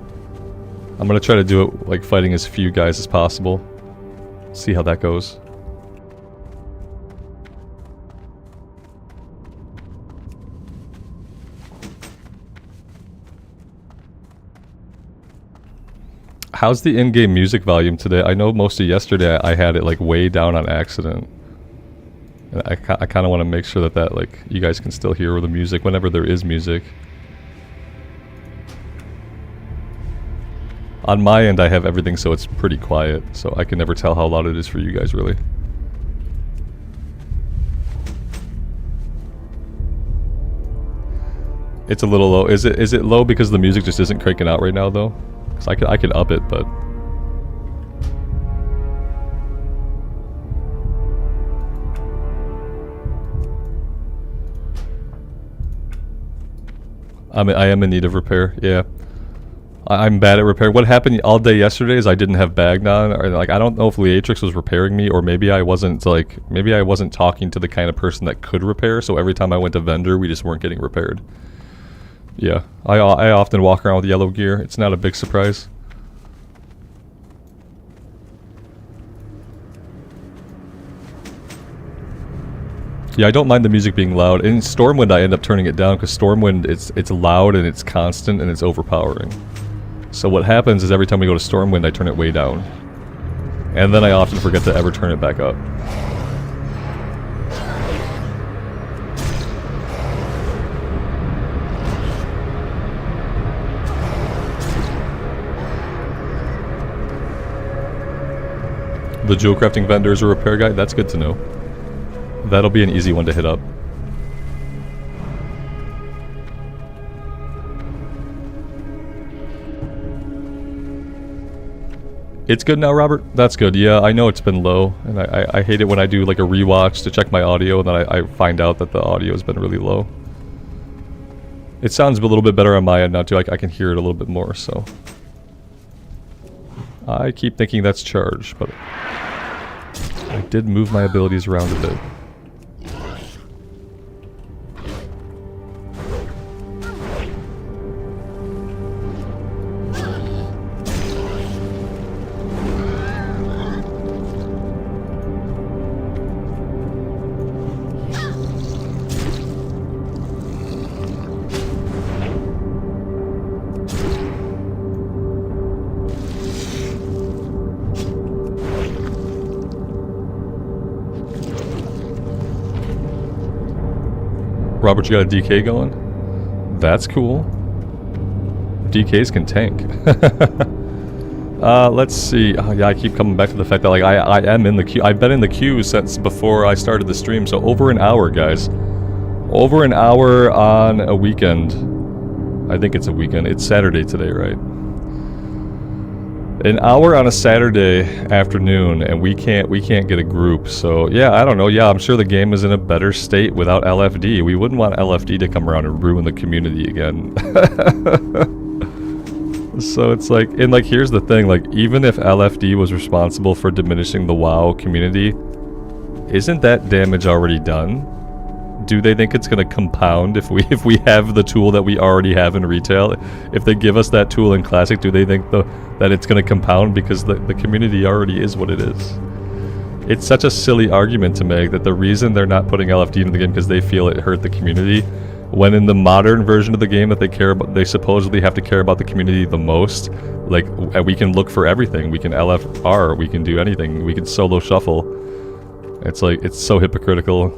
I'm gonna try to do it like fighting as few guys as possible. See how that goes. How's the in-game music volume today? I know most of yesterday I had it like way down on accident. And I kind of want to make sure that like you guys can still hear the music whenever there is music. On my end I have everything so it's pretty quiet, so I can never tell how loud it is for you guys really. It's a little low. Is it low because the music just isn't cranking out right now though? Cause I could up it, but I am in need of repair. Yeah, I'm bad at repair. What happened all day yesterday is I didn't have Bagnon, or like I don't know if Leatrix was repairing me, or maybe I wasn't talking to the kind of person that could repair. So every time I went to vendor, we just weren't getting repaired. Yeah, I often walk around with yellow gear. It's not a big surprise. Yeah, I don't mind the music being loud. In Stormwind, I end up turning it down because Stormwind, it's loud and it's constant and it's overpowering. So what happens is every time we go to Stormwind, I turn it way down. And then I often forget to ever turn it back up. The jewel crafting vendor is a repair guy? That's good to know. That'll be an easy one to hit up. It's good now, Robert? That's good. Yeah, I know it's been low, and I hate it when I do like a rewatch to check my audio, and then I find out that the audio has been really low. It sounds a little bit better on my end now too. I can hear it a little bit more, so... I keep thinking that's charged, but... I did move my abilities around a bit. Robert, you got a DK going? That's cool. DKs can tank. Let's see. Oh, yeah, I keep coming back to the fact that like I am in the queue. I've been in the queue since before I started the stream, so over an hour, guys. Over an hour on a weekend. I think it's a weekend. It's Saturday today, right? An hour on a Saturday afternoon, and we can't get a group. So yeah, I don't know. Yeah, I'm sure the game is in a better state without LFD. We wouldn't want LFD to come around and ruin the community again. So it's like, and like here's the thing, like even if LFD was responsible for diminishing the WoW community, isn't that damage already done? Do they think it's going to compound if we have the tool that we already have in retail? If they give us that tool in Classic, do they think that it's going to compound because the community already is what it is? It's such a silly argument to make that the reason they're not putting LFD into the game because they feel it hurt the community, when in the modern version of the game that they care about, they supposedly have to care about the community the most. Like we can look for everything, we can LFR, we can do anything, we can solo shuffle. It's like, it's so hypocritical.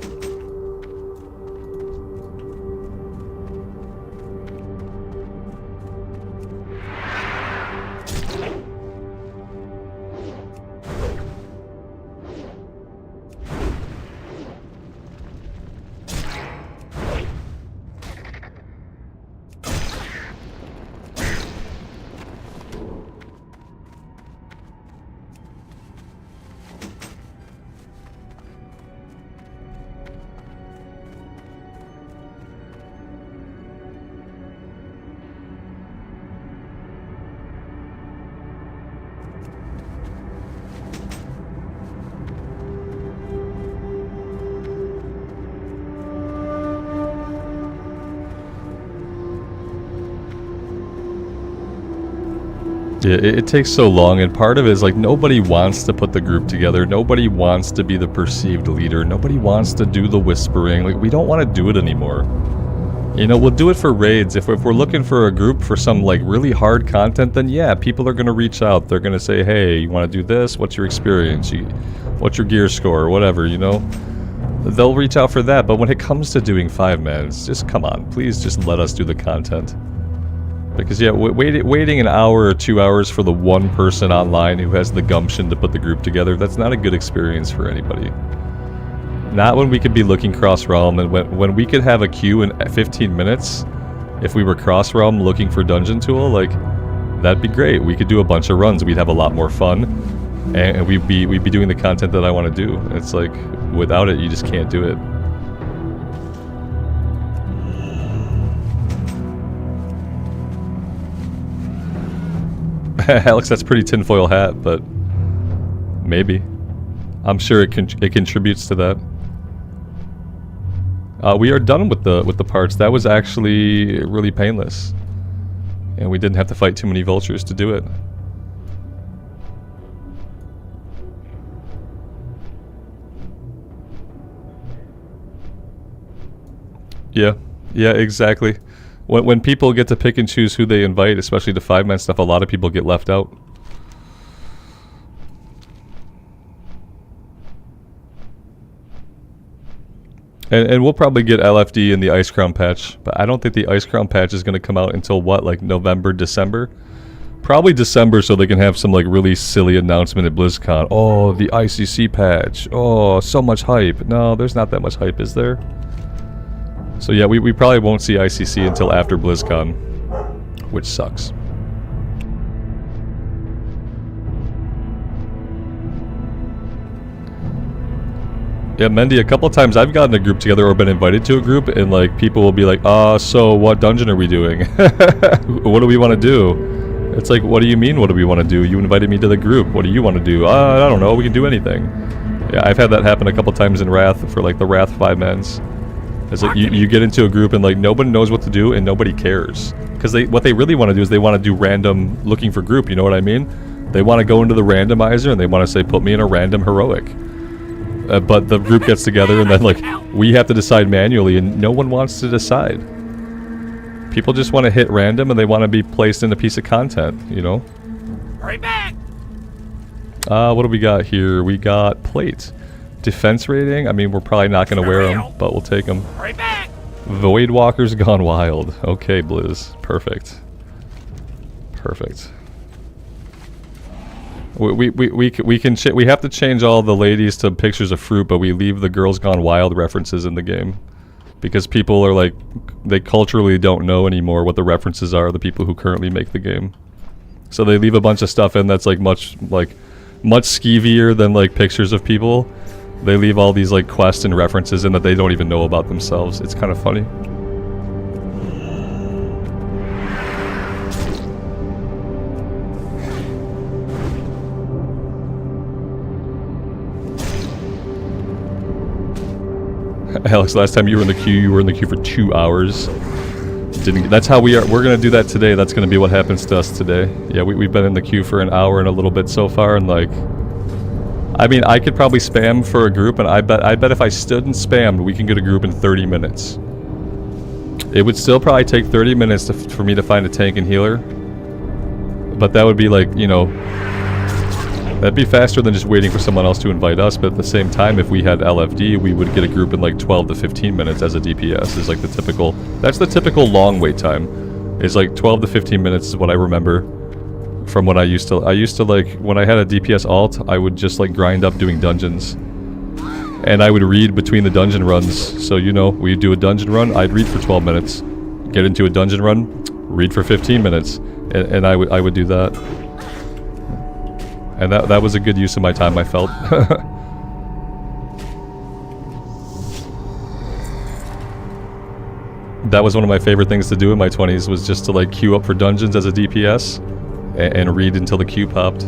Yeah, it takes so long, and part of it is like nobody wants to put the group together. Nobody wants to be the perceived leader. Nobody wants to do the whispering. Like, we don't want to do it anymore. You know, we'll do it for raids. If we're looking for a group for some like really hard content, then yeah, people are going to reach out. They're going to say, hey, you want to do this? What's your experience? What's your gear score? Or whatever, you know? They'll reach out for that. But when it comes to doing 5-mans, just come on. Please just let us do the content. Because yeah, waiting an hour or 2 hours for the one person online who has the gumption to put the group together, that's not a good experience for anybody. Not when we could be looking cross-realm, and when we could have a queue in 15 minutes, if we were cross-realm looking for dungeon tool, like, that'd be great. We could do a bunch of runs, we'd have a lot more fun, and we'd be doing the content that I want to do. It's like, without it, you just can't do it. Alex, that's a pretty tinfoil hat, but maybe. I'm sure it contributes to that. We are done with the parts. That was actually really painless, and we didn't have to fight too many vultures to do it. Yeah, exactly. When people get to pick and choose who they invite, especially the 5-man stuff, a lot of people get left out. And we'll probably get LFD in the Ice Crown patch, but I don't think the Ice Crown patch is going to come out until what, like November, December? Probably December, so they can have some like really silly announcement at BlizzCon. Oh, the ICC patch. Oh, so much hype. No, there's not that much hype, is there? So yeah, we probably won't see ICC until after BlizzCon, which sucks. Yeah, Mendy, a couple times I've gotten a group together or been invited to a group, and like people will be like, so what dungeon are we doing? What do we want to do? It's like, what do you mean, what do we want to do? You invited me to the group. What do you want to do? I don't know, we can do anything. Yeah, I've had that happen a couple times in Wrath for like the Wrath 5-mans. It's like you get into a group and like nobody knows what to do and nobody cares. Because what they really want to do is they want to do random looking for group, you know what I mean? They want to go into the randomizer and they want to say, put me in a random heroic. But the group gets together and then like, we have to decide manually and no one wants to decide. People just want to hit random and they want to be placed in a piece of content, you know? Hurry back! What do we got here? We got plate. Defense rating? I mean, we're probably not going to wear them, but we'll take them. Hurry back! Voidwalker's gone wild. Okay, Blizz. Perfect. Perfect. We have to change all the ladies to pictures of fruit, but we leave the girls gone wild references in the game. Because people are like, they culturally don't know anymore what the references are, the people who currently make the game. So they leave a bunch of stuff in that's like much skeevier than like pictures of people. They leave all these like quests and references in that they don't even know about themselves. It's kind of funny. Alex, last time you were in the queue for 2 hours. That's how we are. We're gonna do that today. That's gonna be what happens to us today. Yeah, we've been in the queue for an hour and a little bit so far, and like, I mean, I could probably spam for a group, and I bet if I stood and spammed, we can get a group in 30 minutes. It would still probably take 30 minutes for me to find a tank and healer, but that would be like, you know, that'd be faster than just waiting for someone else to invite us. But at the same time, if we had LFD, we would get a group in like 12 to 15 minutes as a DPS. Is like the typical. That's the typical long wait time. Is like 12 to 15 minutes is what I remember from when I used to like, when I had a DPS alt, I would just like grind up doing dungeons. And I would read between the dungeon runs. So, you know, we'd do a dungeon run, I'd read for 12 minutes. Get into a dungeon run, read for 15 minutes. And I would do that. And that was a good use of my time, I felt. That was one of my favorite things to do in my 20s, was just to like queue up for dungeons as a DPS and read until the queue popped.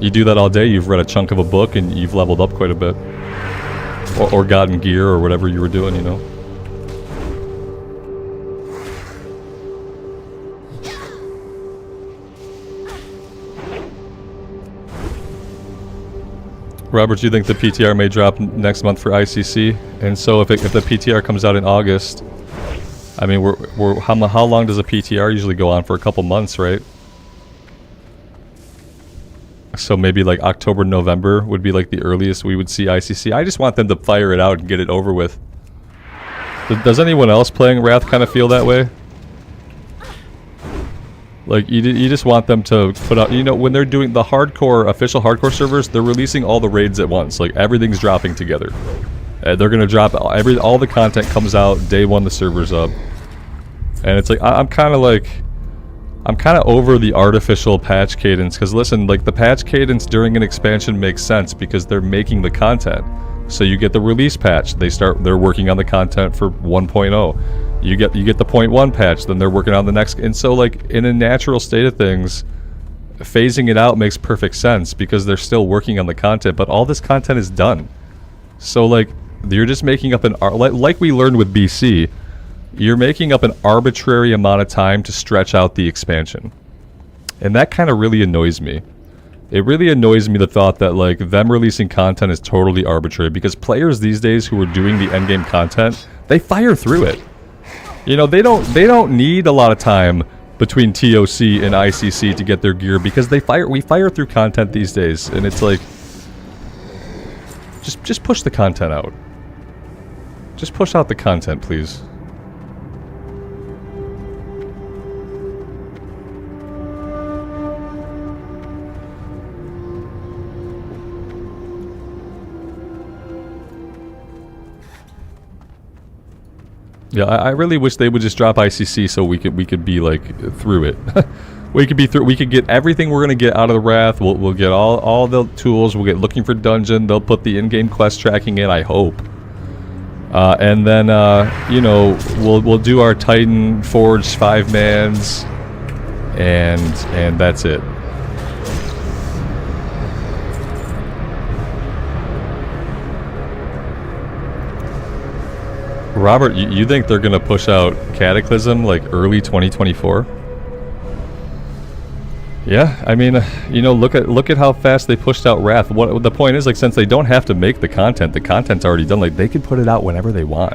You do that all day, you've read a chunk of a book and you've leveled up quite a bit. Or gotten gear or whatever you were doing, you know. Robert, do you think the PTR may drop next month for ICC? And so if the PTR comes out in August, I mean, how long does a PTR usually go on? For a couple months, right? So maybe like October, November would be like the earliest we would see ICC. I just want them to fire it out and get it over with. Does anyone else playing Wrath kind of feel that way? Like, you just want them to put out, you know, when they're doing the hardcore, official hardcore servers, they're releasing all the raids at once. Like, everything's dropping together. They're gonna drop, all the content comes out day one the server's up. And it's like, I'm kind of over the artificial patch cadence, because listen, like, the patch cadence during an expansion makes sense because they're making the content. So you get the release patch, they're working on the content for 1.0. You get the 0.1 patch, then they're working on the next, and so like in a natural state of things, phasing it out makes perfect sense because they're still working on the content, but all this content is done. So like, you're just making up like we learned with BC, you're making up an arbitrary amount of time to stretch out the expansion. And that kind of really annoys me. It really annoys me, the thought that like them releasing content is totally arbitrary, because players these days who are doing the endgame content, they fire through it. You know, they don't need a lot of time between TOC and ICC to get their gear, because we fire through content these days, and it's like, just push the content out. Just push out the content, please. Yeah, I really wish they would just drop ICC so we could be like through it. we could get everything we're gonna get out of the Wrath. We'll get all the tools. We'll get looking for dungeon. They'll put the in-game quest tracking in, I hope. And then you know, we'll do our Titan Forge 5-mans, and that's it. Robert, you think they're gonna push out Cataclysm like early 2024? Yeah, I mean, you know, look at how fast they pushed out Wrath. What the point is, like, since they don't have to make the content's already done. Like, they can put it out whenever they want.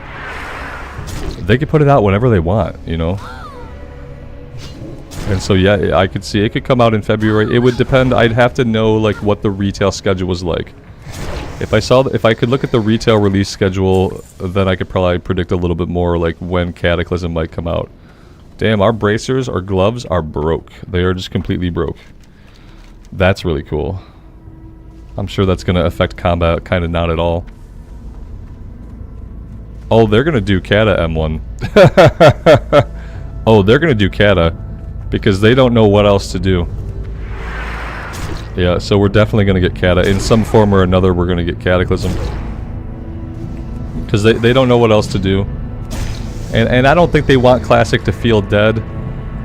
They can put it out whenever they want, you know. And so yeah, I could see it could come out in February. It would depend. I'd have to know like what the retail schedule was like. If I could look at the retail release schedule, then I could probably predict a little bit more like when Cataclysm might come out. Damn, our bracers, our gloves are broke. They are just completely broke. That's really cool. I'm sure that's going to affect combat kind of not at all. Oh, they're going to do Cata M1. Oh, they're going to do Cata because they don't know what else to do. Yeah, so we're definitely going to get Cata. In some form or another, we're going to get Cataclysm. Because they don't know what else to do. And I don't think they want Classic to feel dead.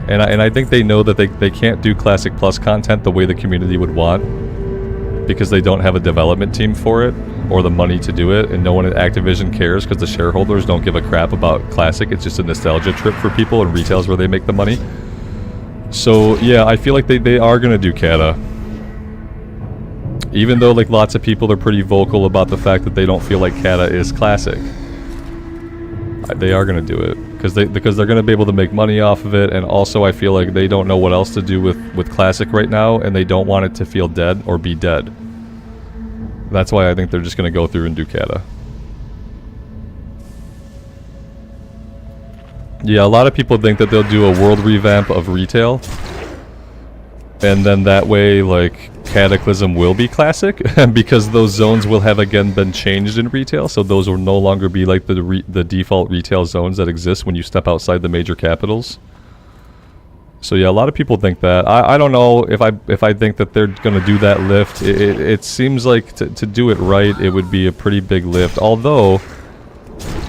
And I think they know that they can't do Classic Plus content the way the community would want. Because they don't have a development team for it. Or the money to do it. And no one at Activision cares because the shareholders don't give a crap about Classic. It's just a nostalgia trip for people, and retail's where they make the money. So, yeah, I feel like they are going to do Cata. Even though like lots of people are pretty vocal about the fact that they don't feel like Cata is Classic. They are going to do it because they're going to be able to make money off of it, and also I feel like they don't know what else to do with Classic right now, and they don't want it to feel dead or be dead. That's why I think they're just going to go through and do Cata. Yeah, a lot of people think that they'll do a world revamp of retail, and then that way like Cataclysm will be Classic because those zones will have again been changed in retail, so those will no longer be like the default retail zones that exist when you step outside the major capitals. So yeah, a lot of people think that. I don't know if I think that they're gonna do that lift. It seems like to do it right, it would be a pretty big lift. Although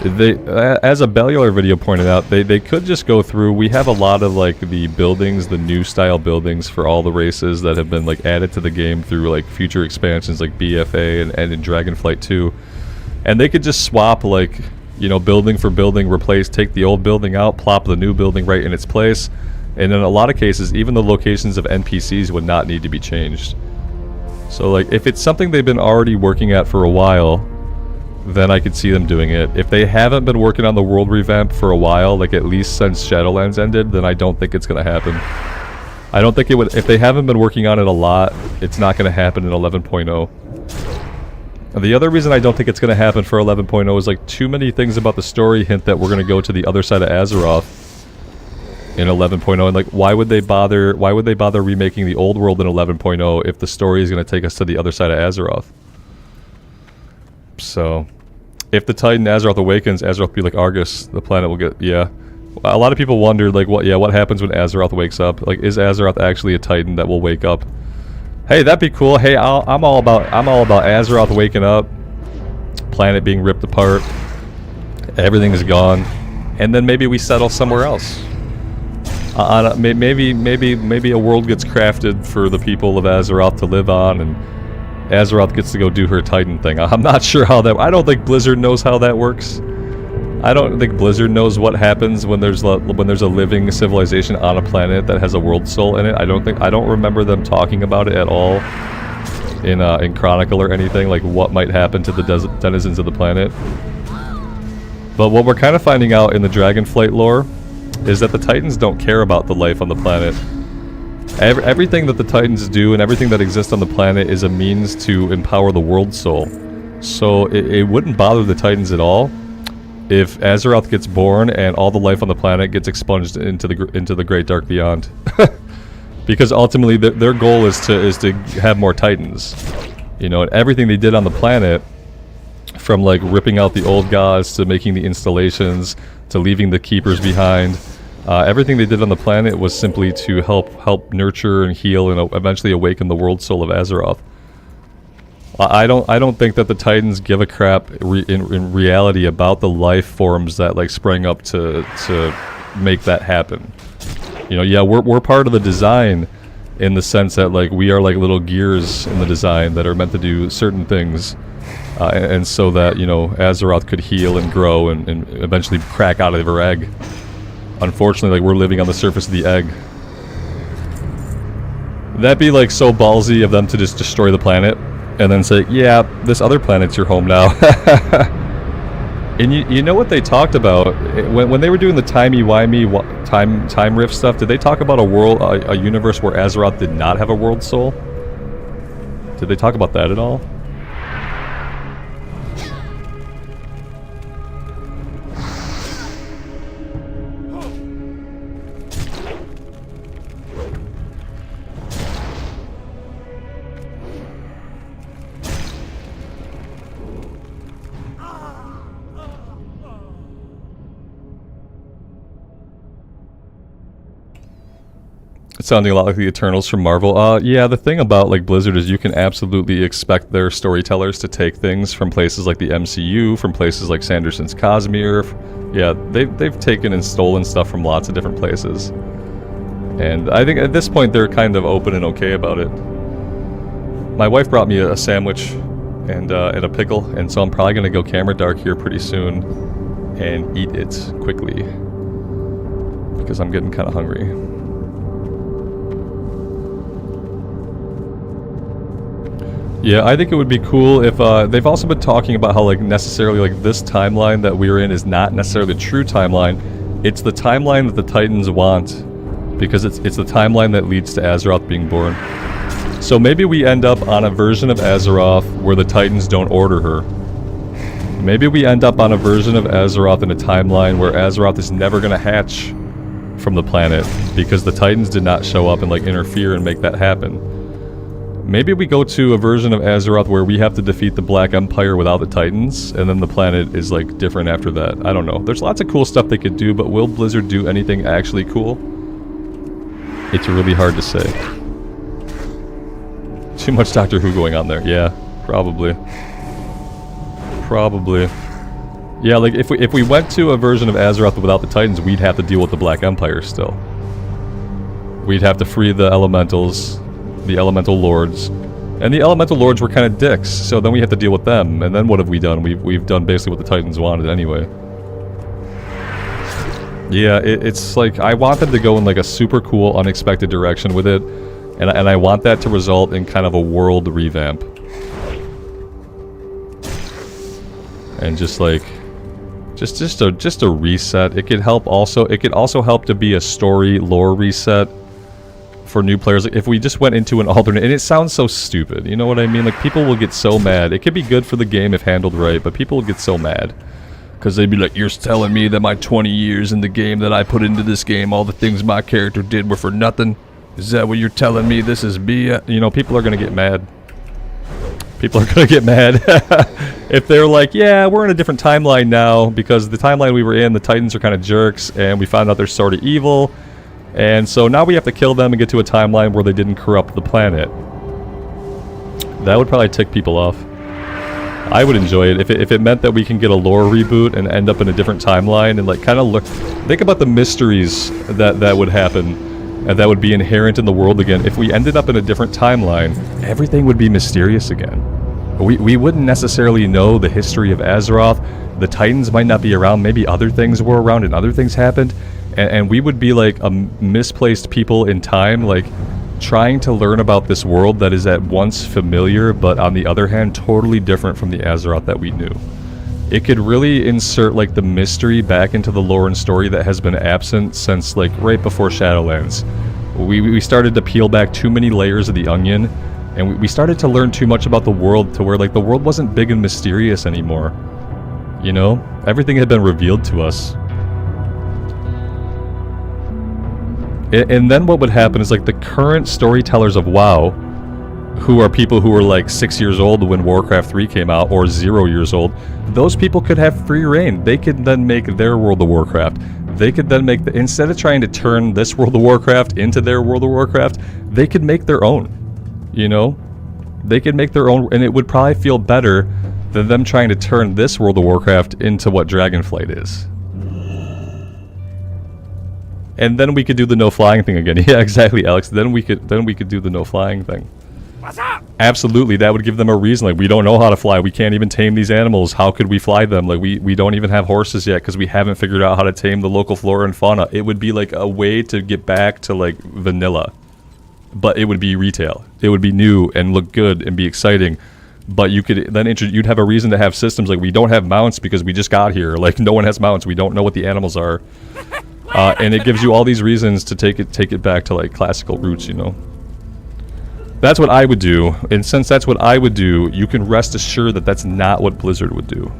they, as a Bellular video pointed out, they could just go through. We have a lot of like the buildings, the new style buildings for all the races that have been like added to the game through like future expansions like BFA and in Dragonflight 2, and they could just swap like, you know, building for building, take the old building out, plop the new building right in its place, and in a lot of cases even the locations of NPCs would not need to be changed. So like, if it's something they've been already working at for a while, then I could see them doing it. If they haven't been working on the world revamp for a while, like at least since Shadowlands ended, then I don't think it's gonna happen. I don't think it would, if they haven't been working on it a lot, it's not gonna happen in 11.0. The other reason I don't think it's gonna happen for 11.0 is like too many things about the story hint that we're gonna go to the other side of Azeroth in 11.0, and like why would they bother remaking the old world in 11.0 if the story is gonna take us to the other side of Azeroth? So, if the Titan Azeroth awakens, Azeroth will be like Argus, the planet will get, yeah. A lot of people wondered, like, what happens when Azeroth wakes up? Like, is Azeroth actually a Titan that will wake up? Hey, that'd be cool. Hey, I'm all about Azeroth waking up, planet being ripped apart, everything is gone, and then maybe we settle somewhere else. Maybe a world gets crafted for the people of Azeroth to live on, and Azeroth gets to go do her Titan thing. I'm not sure how that... I don't think Blizzard knows how that works. I don't think Blizzard knows what happens when there's a living civilization on a planet that has a world soul in it. I don't remember them talking about it at all in Chronicle or anything, like what might happen to the denizens of the planet. But what we're kind of finding out in the Dragonflight lore is that the Titans don't care about the life on the planet. Everything that the Titans do and everything that exists on the planet is a means to empower the world soul. So it wouldn't bother the Titans at all if Azeroth gets born and all the life on the planet gets expunged into the Great Dark Beyond. Because ultimately their goal is to have more Titans. You know, and everything they did on the planet, from like ripping out the old gods to making the installations to leaving the keepers behind, everything they did on the planet was simply to help nurture and heal and eventually awaken the world soul of Azeroth. I don't think that the Titans give a crap in reality about the life forms that like sprang up to make that happen. You know, yeah, we're part of the design in the sense that like we are like little gears in the design that are meant to do certain things, and so that, you know, Azeroth could heal and grow and eventually crack out of her egg. Unfortunately, like, we're living on the surface of the egg. That'd be like so ballsy of them to just destroy the planet and then say, yeah, this other planet's your home now. And you know what they talked about when they were doing the timey-wimey time rift stuff? Did they talk about a universe where Azeroth did not have a world soul? Did they talk about that at all? It's sounding a lot like the Eternals from Marvel. Yeah, the thing about like Blizzard is you can absolutely expect their storytellers to take things from places like the MCU, from places like Sanderson's Cosmere. Yeah, they've taken and stolen stuff from lots of different places. And I think at this point they're kind of open and okay about it. My wife brought me a sandwich and a pickle, and so I'm probably going to go camera dark here pretty soon and eat it quickly because I'm getting kind of hungry. Yeah, I think it would be cool if, they've also been talking about how, like, necessarily, like, this timeline that we're in is not necessarily the true timeline. It's the timeline that the Titans want, because it's the timeline that leads to Azeroth being born. So maybe we end up on a version of Azeroth where the Titans don't order her. Maybe we end up on a version of Azeroth in a timeline where Azeroth is never gonna hatch from the planet, because the Titans did not show up and, like, interfere and make that happen. Maybe we go to a version of Azeroth where we have to defeat the Black Empire without the Titans, and then the planet is, like, different after that. I don't know. There's lots of cool stuff they could do, but will Blizzard do anything actually cool? It's really hard to say. Too much Doctor Who going on there. Yeah, probably. Probably. Yeah, like, if we went to a version of Azeroth without the Titans, we'd have to deal with the Black Empire still. We'd have to free the Elementals, the Elemental Lords, and the Elemental Lords were kind of dicks, so then we have to deal with them, and then what have we done? We've done basically what the Titans wanted anyway. Yeah, it's like, I want them to go in like a super cool, unexpected direction with it, And I want that to result in kind of a world revamp. And just like, just a reset. It could help also. It could also help to be a story lore reset for new players. If we just went into an alternate, and it sounds so stupid, you know what I mean? Like, people will get so mad. It could be good for the game if handled right, but people will get so mad because they'd be like, "You're telling me that my 20 years in the game that I put into this game, all the things my character did were for nothing? Is that what you're telling me? This is BS?" You know, people are gonna get mad. People are gonna get mad if they're like, "Yeah, we're in a different timeline now because the timeline we were in, the Titans are kind of jerks, and we found out they're sort of evil, and so now we have to kill them and get to a timeline where they didn't corrupt the planet." That would probably tick people off. I would enjoy it if it meant that we can get a lore reboot and end up in a different timeline and like kind of look. Think about the mysteries that would happen. And that would be inherent in the world again. If we ended up in a different timeline, everything would be mysterious again. We wouldn't necessarily know the history of Azeroth. The Titans might not be around. Maybe other things were around and other things happened. And we would be like a misplaced people in time, like trying to learn about this world that is at once familiar, but on the other hand, totally different from the Azeroth that we knew. It could really insert like the mystery back into the lore and story that has been absent since like right before Shadowlands. We started to peel back too many layers of the onion, and we started to learn too much about the world to where like the world wasn't big and mysterious anymore. You know? Everything had been revealed to us. And then what would happen is like the current storytellers of WoW, who are people who were like 6 years old when Warcraft 3 came out, or 0 years old, those people could have free reign. They could then make their World of Warcraft. They could then make, instead of trying to turn this World of Warcraft into their World of Warcraft, they could make their own, you know? They could make their own, and it would probably feel better than them trying to turn this World of Warcraft into what Dragonflight is. And then we could do the no flying thing again. Yeah, exactly, Alex. Then we could do the no flying thing. What's up? Absolutely, that would give them a reason. Like, we don't know how to fly. We can't even tame these animals. How could we fly them? Like, we don't even have horses yet because we haven't figured out how to tame the local flora and fauna. It would be like a way to get back to like vanilla, but it would be retail. It would be new and look good and be exciting. But you could then you'd have a reason to have systems like we don't have mounts because we just got here. Like, no one has mounts. We don't know what the animals are, and it gives you all these reasons to take it back to like classical roots. You know. That's what I would do, and since that's what I would do, you can rest assured that that's not what Blizzard would do.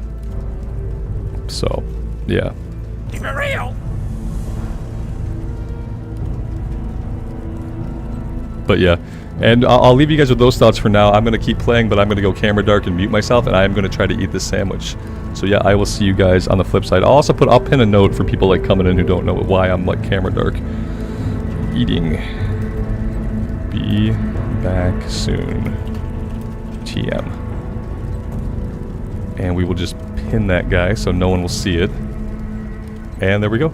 So, yeah. Keep it real. But yeah, and I'll leave you guys with those thoughts for now. I'm going to keep playing, but I'm going to go camera dark and mute myself, and I am going to try to eat this sandwich. So yeah, I will see you guys on the flip side. I'll pin a note for people like coming in who don't know why I'm like camera dark. Eating. Be back soon. TM. And we will just pin that guy so no one will see it. And there we go.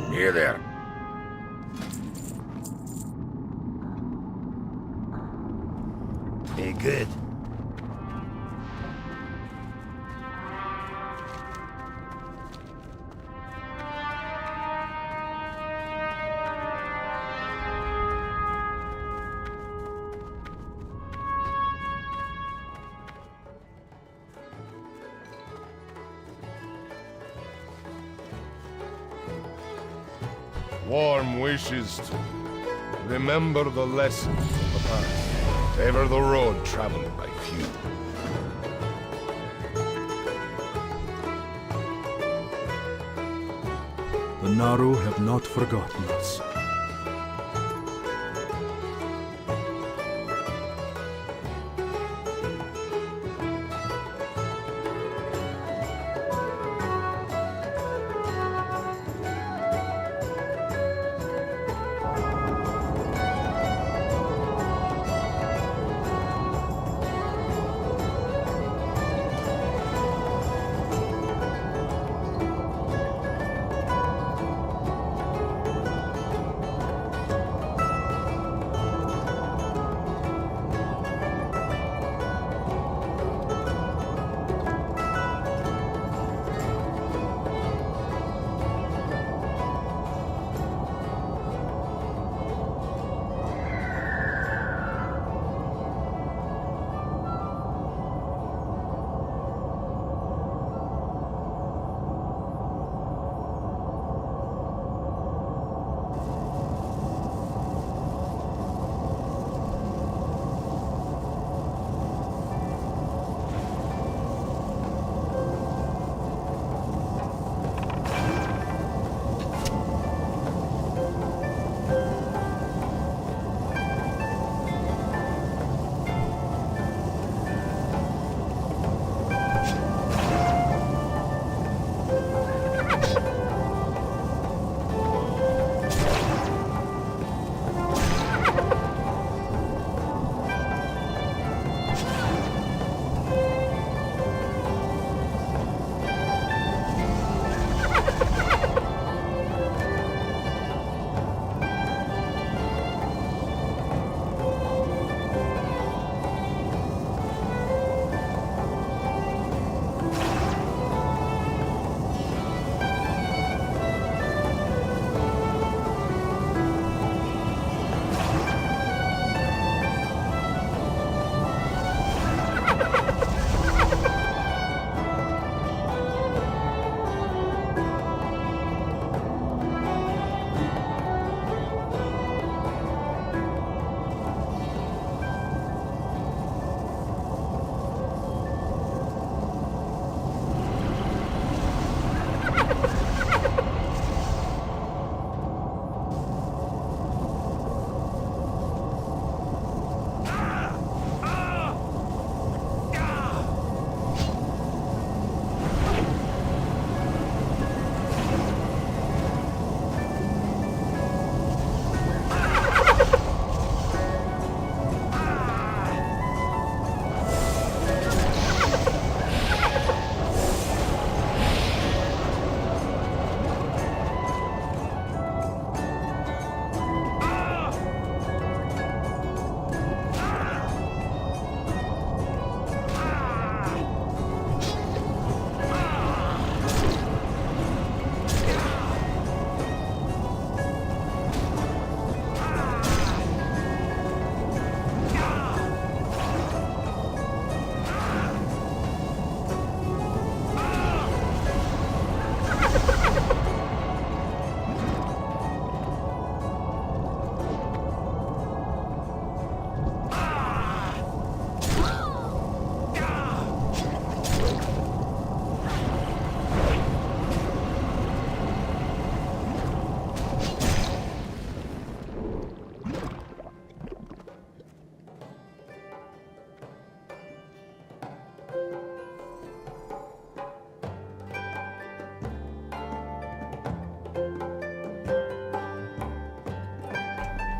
Here there. Be good. Warm wishes to remember the lessons of the past. Ever the road traveled by few. The Naru have not forgotten us.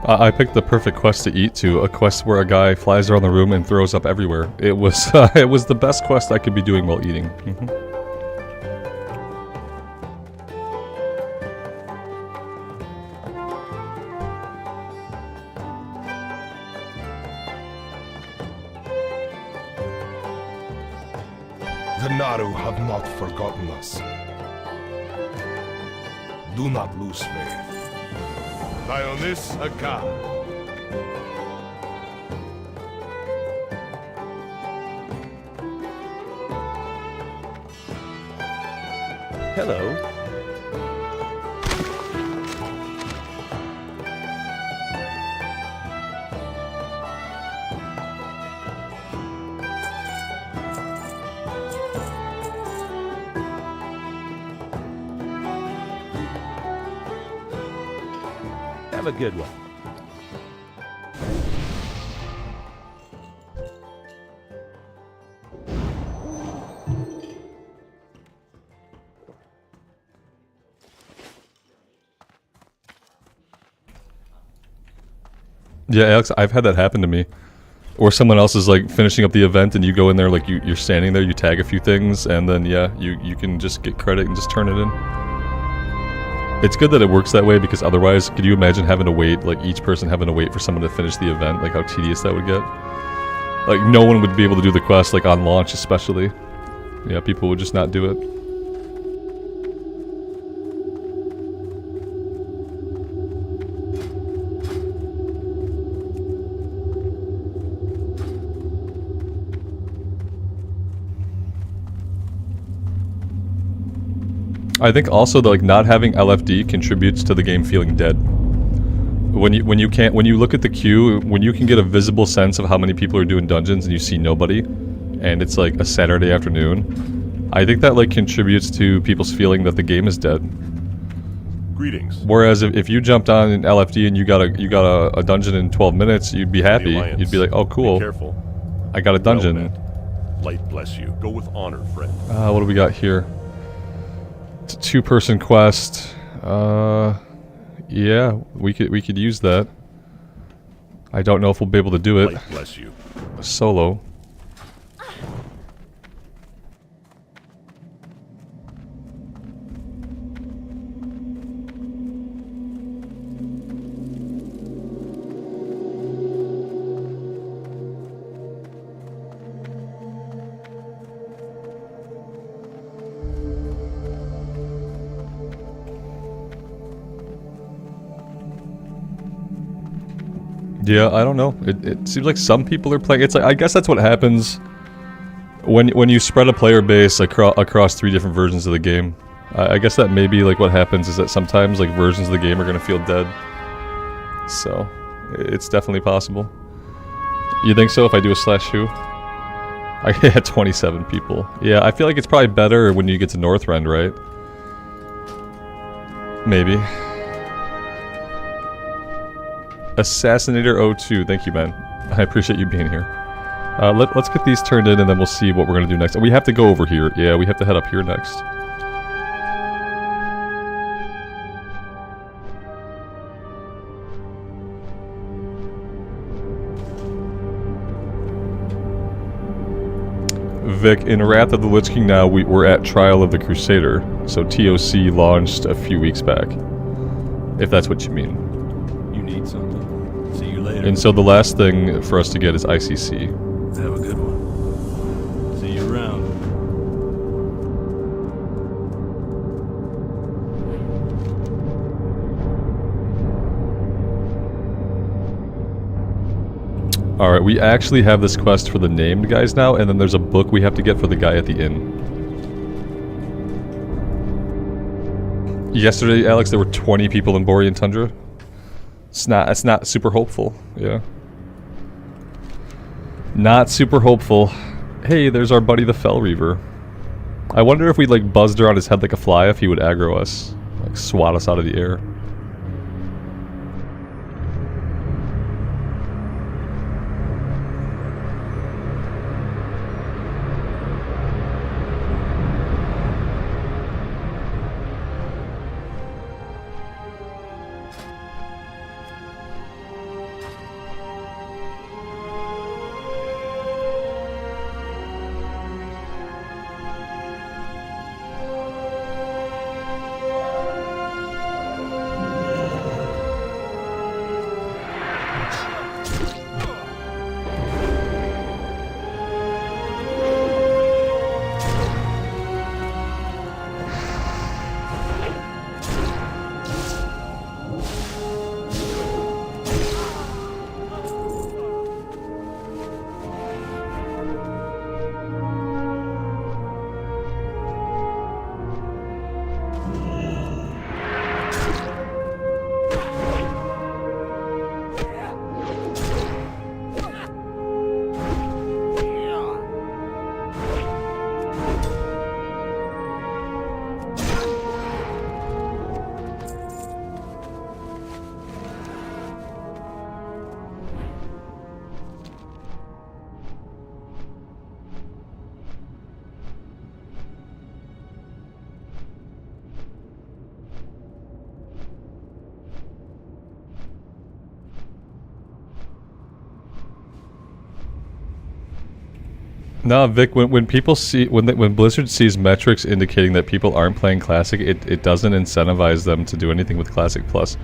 I picked the perfect quest to eat to, a quest where a guy flies around the room and throws up everywhere. It was it was the best quest I could be doing while eating. The Naru have not forgotten us. Do not lose faith. Dionis Aka. Hello. Have a good one. Yeah, Alex, I've had that happen to me. Or someone else is like finishing up the event and you go in there, like you're standing there, you tag a few things, and then yeah, you can just get credit and just turn it in. It's good that it works that way, because otherwise, could you imagine having to wait, like each person having to wait for someone to finish the event, like how tedious that would get? Like no one would be able to do the quest, like on launch especially. Yeah, people would just not do it. I think also that like not having LFD contributes to the game feeling dead. When you look at the queue, when you can get a visible sense of how many people are doing dungeons and you see nobody, and it's like a Saturday afternoon, I think that like contributes to people's feeling that the game is dead. Greetings. Whereas if you jumped on in LFD and you got a dungeon in 12 minutes, you'd be happy. You'd be like, oh cool, Be careful. I got a dungeon. Well met. Light bless you. Go with honor, friend. What do we got here? It's a 2-person quest. Yeah, we could use that. I don't know if we'll be able to do it. Light bless you. Solo. Yeah, I don't know. It seems like some people are playing. It's like, I guess that's what happens when you spread a player base across 3 different versions of the game. I guess that maybe like what happens is that sometimes like versions of the game are gonna feel dead. So it's definitely possible. You think so? If I do a /who? I had 27 people. Yeah, I feel like it's probably better when you get to Northrend, right? Maybe. Assassinator02, thank you, man. I appreciate you being here. Let's get these turned in and then we'll see what we're gonna do next. We have to go over here. Yeah, we have to head up here next. Vic, in Wrath of the Lich King now, we're at Trial of the Crusader. So TOC launched a few weeks back. If that's what you mean. You need something. See you later. And so the last thing for us to get is ICC. Have a good one. See you around. Alright, we actually have this quest for the named guys now, and then there's a book we have to get for the guy at the inn. Yesterday, Alex, there were 20 people in Borean Tundra. It's not super hopeful, yeah. Not super hopeful. Hey, there's our buddy the Fell Reaver. I wonder if we like buzzed around his head like a fly, if he would aggro us. Like swat us out of the air. No, Vic. When people see when Blizzard sees metrics indicating that people aren't playing Classic, it doesn't incentivize them to do anything with Classic Plus.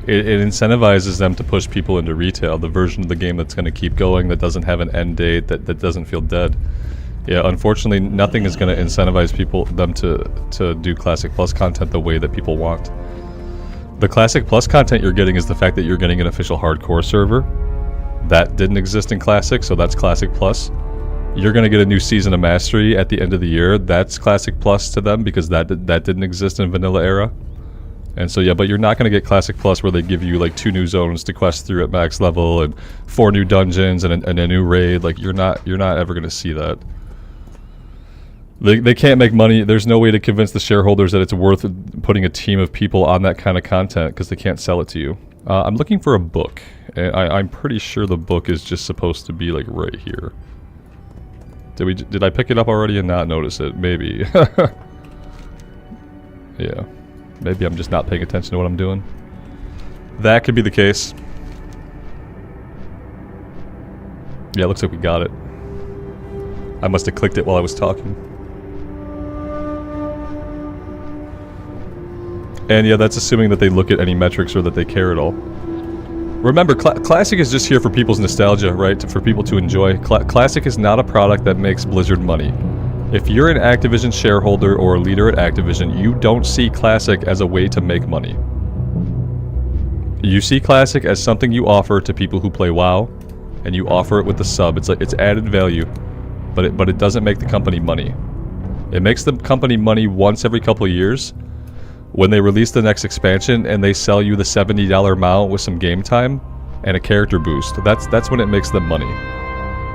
It incentivizes them to push people into retail, the version of the game that's going to keep going, that doesn't have an end date, that doesn't feel dead. Yeah, unfortunately, nothing is going to incentivize them to do Classic Plus content the way that people want. The Classic Plus content you're getting is the fact that you're getting an official hardcore server. That didn't exist in Classic, so that's Classic Plus. You're going to get a new Season of Mastery at the end of the year. That's Classic Plus to them because that didn't exist in Vanilla era. And so yeah, but you're not going to get Classic Plus where they give you like 2 new zones to quest through at max level and 4 new dungeons and a new raid. Like you're not ever going to see that. They can't make money. There's no way to convince the shareholders that it's worth putting a team of people on that kind of content because they can't sell it to you. I'm looking for a book, and I'm pretty sure the book is just supposed to be like right here. Did I pick it up already and not notice it? Maybe. Yeah. Maybe I'm just not paying attention to what I'm doing. That could be the case. Yeah, it looks like we got it. I must have clicked it while I was talking. And yeah, that's assuming that they look at any metrics or that they care at all. Remember, Classic is just here for people's nostalgia, right? For people to enjoy. Classic is not a product that makes Blizzard money. If you're an Activision shareholder or a leader at Activision, you don't see Classic as a way to make money. You see Classic as something you offer to people who play WoW, and you offer it with the sub. It's like it's added value, but it doesn't make the company money. It makes the company money once every couple of years when they release the next expansion and they sell you the $70 mount with some game time and a character boost. That's when it makes them money.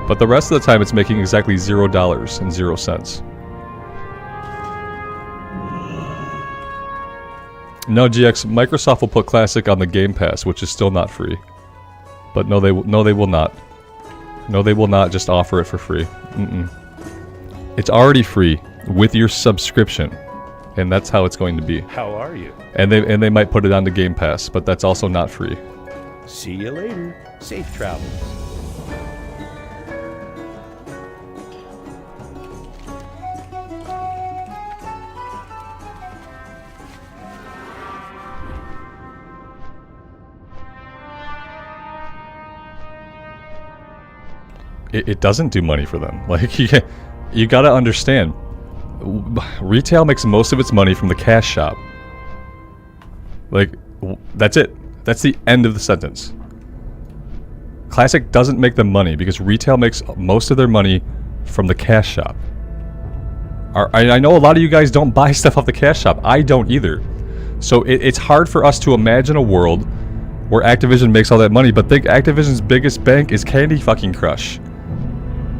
But the rest of the time it's making exactly $0 and 0 cents. No, GX, Microsoft will put Classic on the Game Pass, which is still not free. But no, they will not. No, they will not just offer it for free. It's already free with your subscription, and that's how it's going to be. How are you? And they might put it on the Game Pass, but that's also not free. See you later. Safe travels. It doesn't do money for them. Like, you gotta understand, retail makes most of its money from the cash shop. Like, that's it. That's the end of the sentence. Classic doesn't make them money because retail makes most of their money from the cash shop. I know a lot of you guys don't buy stuff off the cash shop. I don't either. So it's hard for us to imagine a world where Activision makes all that money, but think Activision's biggest bank is Candy fucking Crush.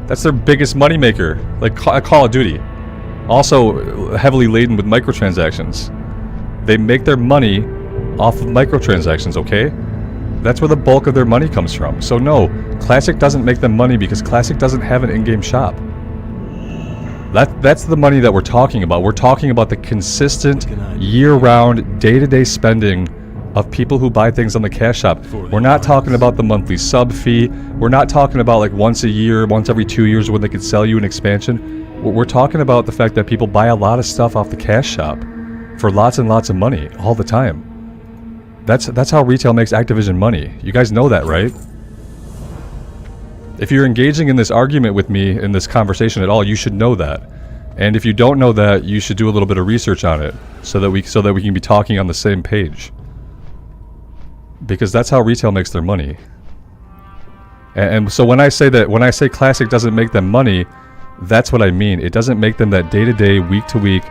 That's their biggest moneymaker, like Call of Duty. Also heavily laden with microtransactions. They make their money off of microtransactions, okay? That's where the bulk of their money comes from. So no, Classic doesn't make them money because Classic doesn't have an in-game shop. That's the money that we're talking about. We're talking about the consistent, year-round, day-to-day spending of people who buy things on the cash shop. We're not talking about the monthly sub fee. We're not talking about like once a year, once every 2 years when they could sell you an expansion. We're talking about the fact that people buy a lot of stuff off the cash shop for lots and lots of money all the time. That's how retail makes Activision money. You guys know that, right? If you're engaging in this argument with me in this conversation at all, you should know that. And if you don't know that, you should do a little bit of research on it so that we can be talking on the same page. Because that's how retail makes their money. And so when I say Classic doesn't make them money, that's what I mean. It doesn't make them that day-to-day, week-to-week,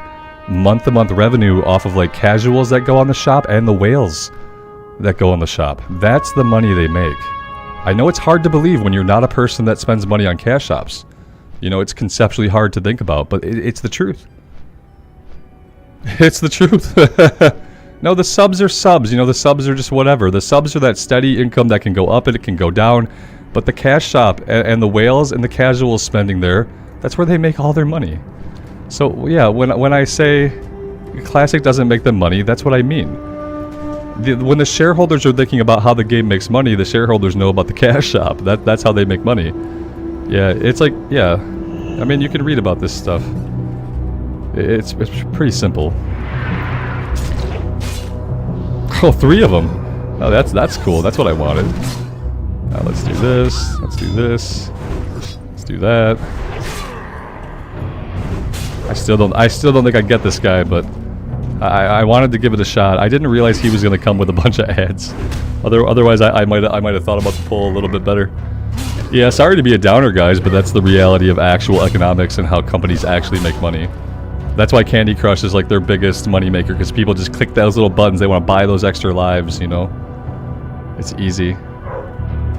month-to-month revenue off of like casuals that go on the shop and the whales that go on the shop. That's the money they make. I know it's hard to believe when you're not a person that spends money on cash shops. You know, it's conceptually hard to think about, but it's the truth. It's the truth. No, the subs are subs. You know, the subs are just whatever. The subs are that steady income that can go up and it can go down. But the cash shop and the whales and the casual spending there, that's where they make all their money. So, yeah, when I say Classic doesn't make them money, that's what I mean. When the shareholders are thinking about how the game makes money, the shareholders know about the cash shop. That's how they make money. Yeah, it's like, yeah. I mean, you can read about this stuff. It's pretty simple. Oh, 3 of them. Oh, that's cool. That's what I wanted. Now let's do this. Let's do this. Let's do that. I still don't think I get this guy, but I wanted to give it a shot. I didn't realize he was going to come with a bunch of ads. Otherwise, I might have thought about the poll a little bit better. Yeah, sorry to be a downer, guys, but that's the reality of actual economics and how companies actually make money. That's why Candy Crush is like their biggest money maker, because people just click those little buttons. They want to buy those extra lives, you know? It's easy.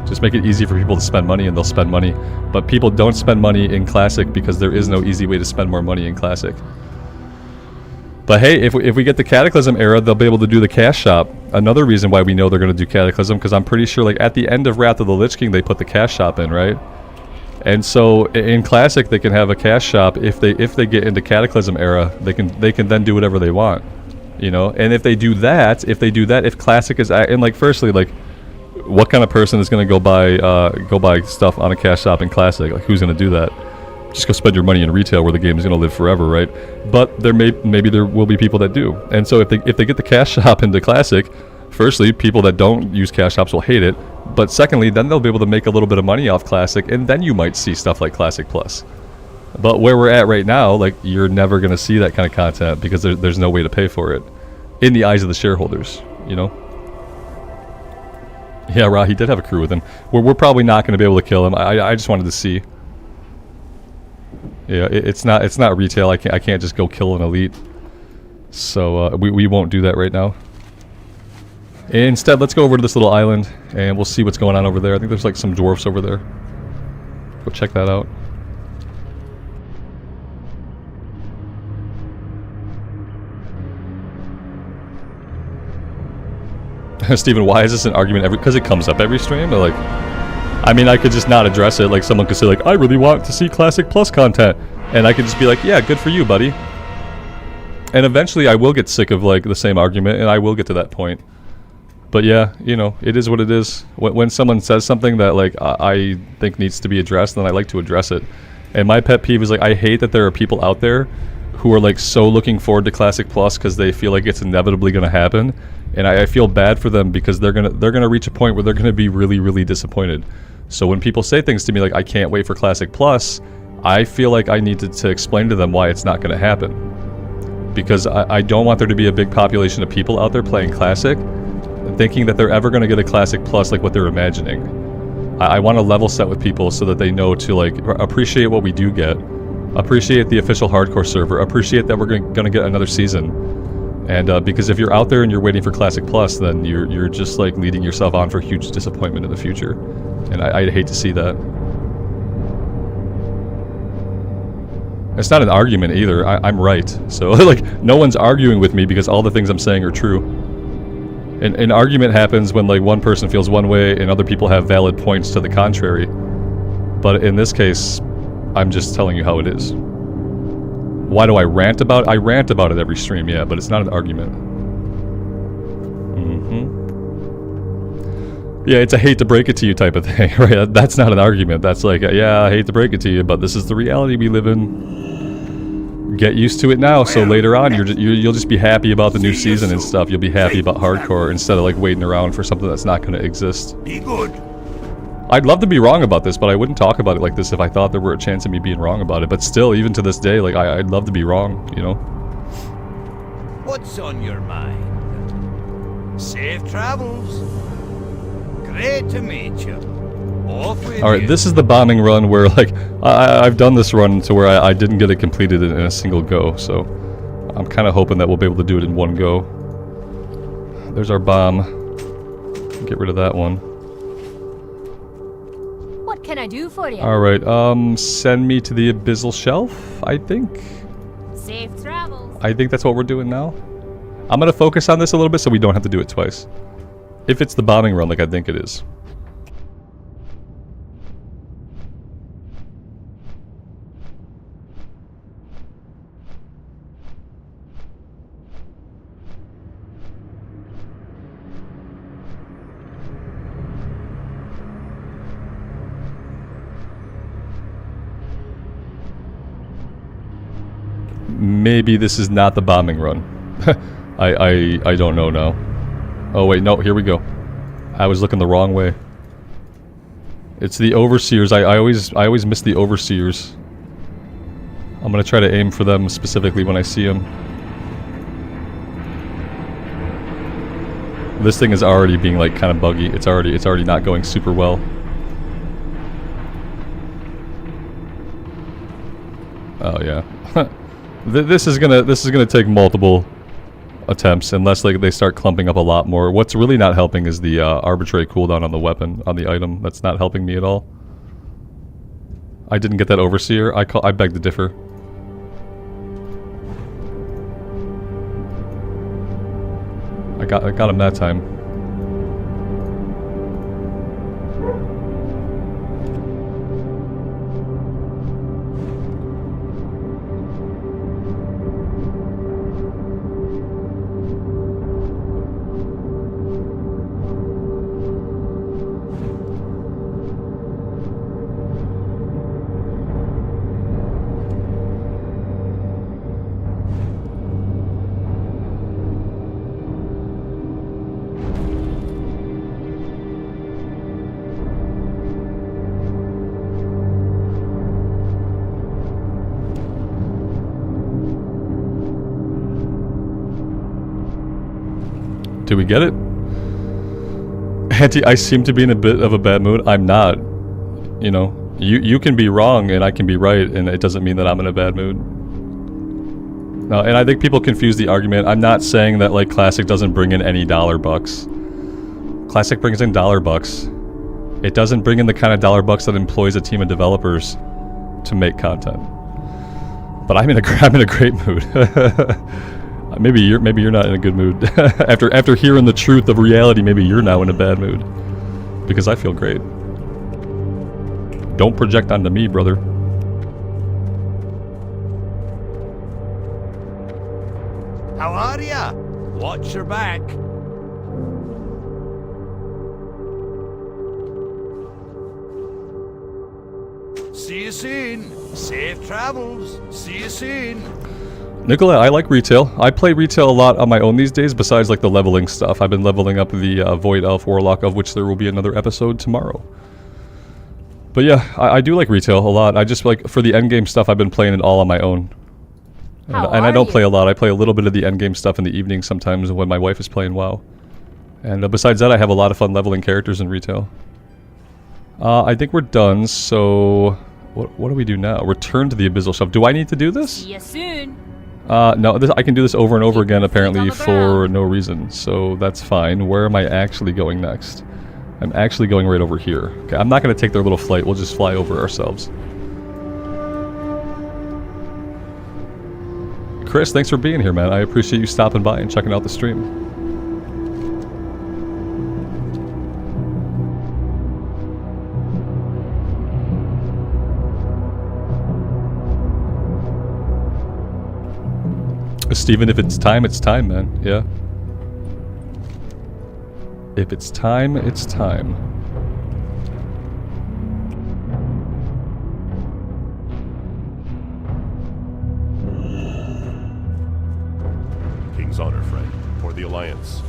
Just make it easy for people to spend money and they'll spend money. But people don't spend money in Classic because there is no easy way to spend more money in Classic. But hey, if we get the Cataclysm era, they'll be able to do the cash shop. Another reason why we know they're going to do Cataclysm, because I'm pretty sure like at the end of Wrath of the Lich King, they put the cash shop in, right? And so in Classic, they can have a cash shop. If they get into Cataclysm era, they can then do whatever they want, you know. And if they do that, if Classic is and like firstly, like what kind of person is going to go buy stuff on a cash shop in Classic? Like who's going to do that? Just go spend your money in retail where the game is going to live forever, right? But maybe there will be people that do. And so if they get the cash shop into Classic, firstly, people that don't use cash shops will hate it. But secondly, then they'll be able to make a little bit of money off Classic, and then you might see stuff like Classic Plus. But where we're at right now, like you're never going to see that kind of content because there's no way to pay for it in the eyes of the shareholders, you know? Yeah, Ra, he did have a crew with him. We're probably not going to be able to kill him. I just wanted to see. Yeah, it's not retail. I can't just go kill an elite. So we won't do that right now. Instead, let's go over to this little island and we'll see what's going on over there. I think there's like some dwarfs over there. Go check that out. Steven, why is this an argument because it comes up every stream? Or like, I mean, I could just not address it. Like someone could say like, I really want to see Classic Plus content. And I could just be like, yeah, good for you, buddy. And eventually I will get sick of like the same argument and I will get to that point. But yeah, you know, it is what it is. When someone says something that like I think needs to be addressed, then I like to address it. And my pet peeve is like, I hate that there are people out there who are like so looking forward to Classic Plus because they feel like it's inevitably going to happen. And I feel bad for them because they're gonna reach a point where they're gonna be really, really disappointed. So when people say things to me like, I can't wait for Classic Plus, I feel like I need to explain to them why it's not gonna happen. Because I don't want there to be a big population of people out there playing Classic thinking that they're ever gonna get a Classic Plus like what they're imagining. I want to level set with people so that they know to like appreciate what we do get, appreciate the official hardcore server, appreciate that we're gonna get another season. And because if you're out there and you're waiting for Classic Plus, then you're just like leading yourself on for huge disappointment in the future. And I'd hate to see that. It's not an argument either. I'm right. So like no one's arguing with me because all the things I'm saying are true. And an argument happens when like one person feels one way and other people have valid points to the contrary. But in this case, I'm just telling you how it is. Why do I rant about it? I rant about it every stream, yeah, but it's not an argument. Yeah, it's a hate to break it to you type of thing, right? That's not an argument. That's like, yeah, I hate to break it to you, but this is the reality we live in. Get used to it now, so later on you'll just be happy about the new season and stuff. You'll be happy about hardcore instead of like waiting around for something that's not going to exist. Be good. I'd love to be wrong about this, but I wouldn't talk about it like this if I thought there were a chance of me being wrong about it. But still, even to this day, like I'd love to be wrong, you know? What's on your mind? Safe travels. Great to meet you. Off with Alright, you. this is the bombing run where, like, I've done this run to where I didn't get it completed in a single go, so I'm kind of hoping that we'll be able to do it in one go. There's our bomb. Get rid of that one. What can I do for you? Alright, send me to the Abyssal Shelf, I think. Safe travels. I think that's what we're doing now. I'm going to focus on this a little bit so we don't have to do it twice. If it's the bombing run like I think it is. maybe this is not the bombing run. I don't know now. Oh wait, no, here we go. I was looking the wrong way. It's the overseers. I always miss the overseers. I'm gonna try to aim for them specifically when I see them. This thing is already being like kind of buggy. It's already not going super well. Oh yeah. This is gonna take multiple attempts unless like they start clumping up a lot more. What's really not helping is the arbitrary cooldown on the weapon, on the item. That's not helping me at all. I didn't get that overseer. I beg to differ. I got him that time. Did we get it? Auntie, I seem to be in a bit of a bad mood. I'm not. You know, you can be wrong and I can be right, and it doesn't mean that I'm in a bad mood. No, and I think people confuse the argument. I'm not saying that like Classic doesn't bring in any dollar bucks. Classic brings in dollar bucks. It doesn't bring in the kind of dollar bucks that employs a team of developers to make content. But I'm in a great mood. Maybe you're not in a good mood. after hearing the truth of reality, maybe you're now in a bad mood. Because I feel great. Don't project onto me, brother. How are ya? Watch your back. See you soon. Safe travels. See you soon. Nicola, I like retail. I play retail a lot on my own these days, besides like the leveling stuff. I've been leveling up the Void Elf Warlock, of which there will be another episode tomorrow. But yeah, I do like retail a lot. I just like, for the endgame stuff, I've been playing it all on my own. And I don't play a lot. I play a little bit of the endgame stuff in the evening sometimes when my wife is playing WoW. And besides that, I have a lot of fun leveling characters in retail. I think we're done, so what do we do now? Return to the Abyssal Shelf. Do I need to do this? See you soon. No, I can do this over and over again, apparently, for no reason, so that's fine. Where am I actually going next? I'm actually going right over here. Okay, I'm not going to take their little flight, we'll just fly over ourselves. Chris, thanks for being here, man. I appreciate you stopping by and checking out the stream. Steven, if it's time, man. Yeah. If it's time, it's time. King's honor, friend. For the Alliance.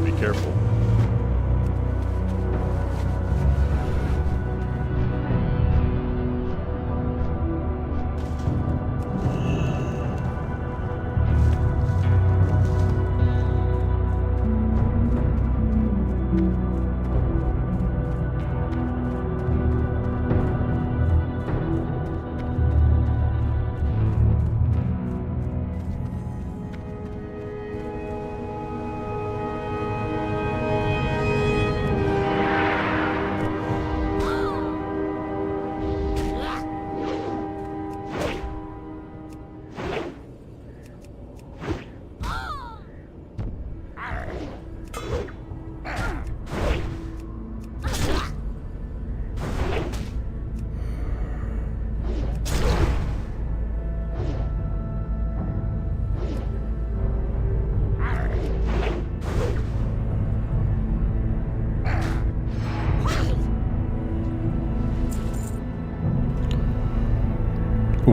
Be careful.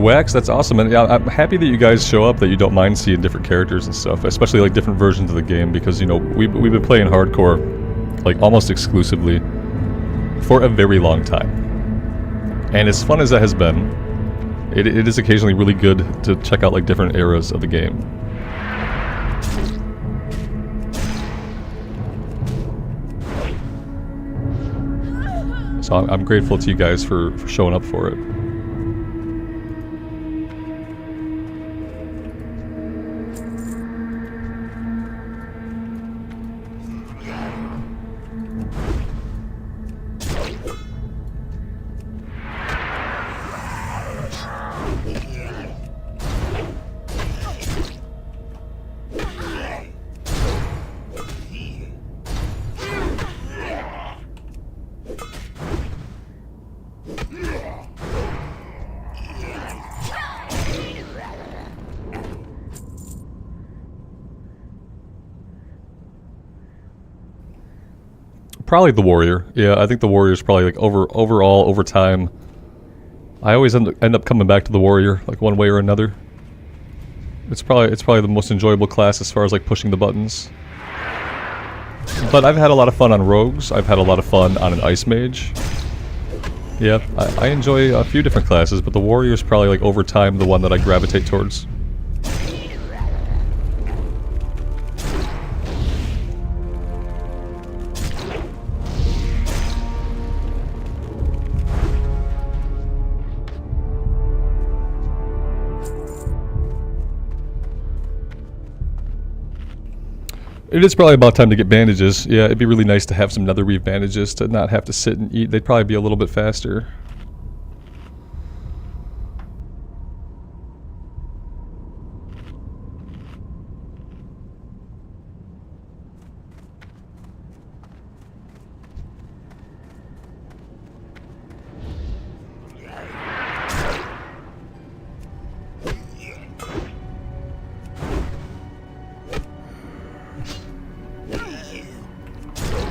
Wax, that's awesome, and yeah, I'm happy that you guys show up, that you don't mind seeing different characters and stuff, especially like different versions of the game, because, you know, we've been playing hardcore like almost exclusively for a very long time. And as fun as that has been, it is occasionally really good to check out like different eras of the game. So I'm grateful to you guys for showing up for it. Probably the warrior. Yeah, I think the warrior is probably like overall over time. I always end up coming back to the warrior, like one way or another. It's probably the most enjoyable class as far as like pushing the buttons. But I've had a lot of fun on rogues. I've had a lot of fun on an ice mage. Yeah, I enjoy a few different classes, but the warrior is probably like over time the one that I gravitate towards. It is probably about time to get bandages. Yeah, it'd be really nice to have some netherweave bandages to not have to sit and eat. They'd probably be a little bit faster.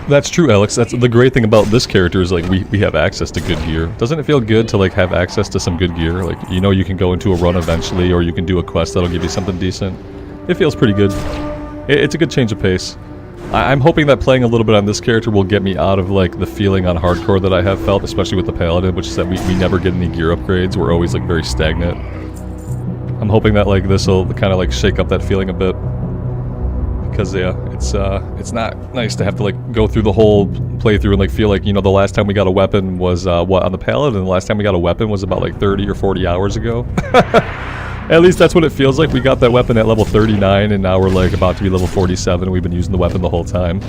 That's true, Alex. That's the great thing about this character is like we have access to good gear. Doesn't it feel good to like have access to some good gear? Like, you know, you can go into a run eventually, or you can do a quest that'll give you something decent. It feels pretty good. It's a good change of pace. I'm hoping that playing a little bit on this character will get me out of like the feeling on hardcore that I have felt, especially with the paladin, which is that we never get any gear upgrades. We're always like very stagnant. I'm hoping that like this will kind of like shake up that feeling a bit. Because yeah, it's not nice to have to like go through the whole playthrough and like feel like, you know, the last time we got a weapon was what, on the paladin, and the last time we got a weapon was about like 30 or 40 hours ago. At least that's what it feels like. We got that weapon at level 39 and now we're like about to be level 47 and we've been using the weapon the whole time.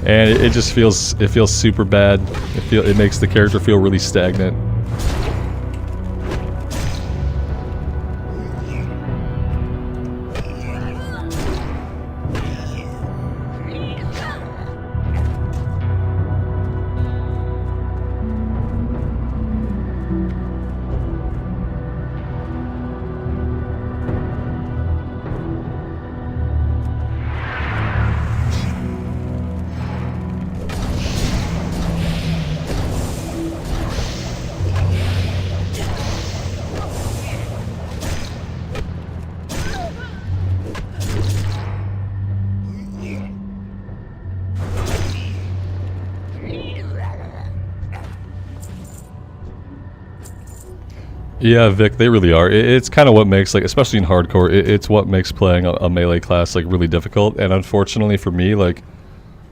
And it just feels super bad. It makes the character feel really stagnant. Yeah, Vic, they really are. It's kind of what makes, like, especially in hardcore, it's what makes playing a melee class, like, really difficult. And unfortunately for me, like,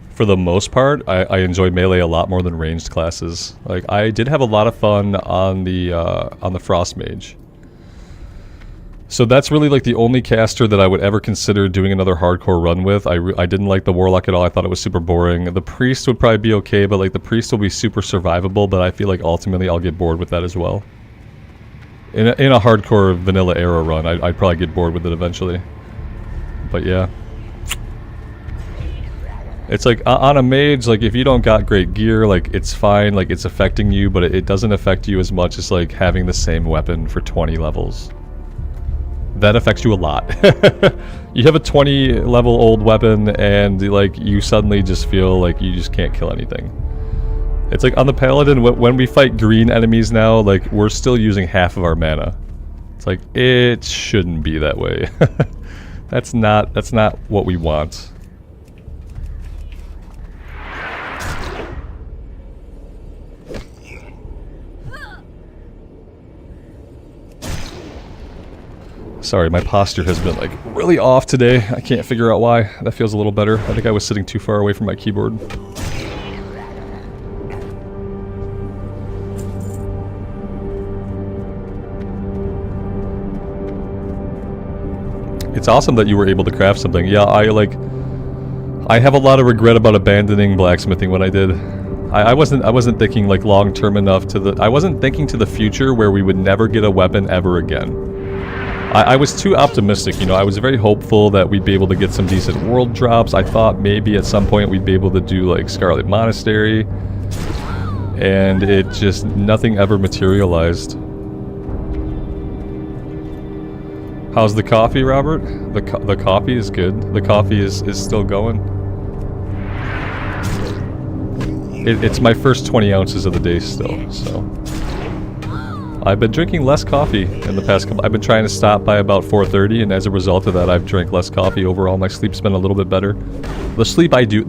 for the most part, I enjoy melee a lot more than ranged classes. Like, I did have a lot of fun on the Frost Mage. So that's really, like, the only caster that I would ever consider doing another hardcore run with. I didn't like the Warlock at all. I thought it was super boring. The Priest would probably be okay, but, like, the Priest will be super survivable, but I feel like ultimately I'll get bored with that as well. In a hardcore vanilla era run, I'd probably get bored with it eventually. But yeah. It's like, on a mage, like, if you don't got great gear, like, it's fine, like, it's affecting you, but it doesn't affect you as much as, like, having the same weapon for 20 levels. That affects you a lot. You have a 20 level old weapon, and, like, you suddenly just feel like you just can't kill anything. It's like on the paladin, when we fight green enemies now, like, we're still using half of our mana. It's like, it shouldn't be that way. That's not what we want. Sorry, my posture has been like really off today. I can't figure out why. That feels a little better. I think I was sitting too far away from my keyboard. It's awesome that you were able to craft something. Yeah, I have a lot of regret about abandoning blacksmithing when I did. I wasn't thinking like long term enough to I wasn't thinking to the future where we would never get a weapon ever again. I was too optimistic, you know. I was very hopeful that we'd be able to get some decent world drops. I thought maybe at some point we'd be able to do like Scarlet Monastery, and it just, nothing ever materialized. How's the coffee, Robert? The coffee is good. The coffee is still going. It's my first 20 ounces of the day still, so. I've been drinking less coffee in the past couple. I've been trying to stop by about 4:30, and as a result of that, I've drank less coffee overall. My sleep's been a little bit better. The sleep I do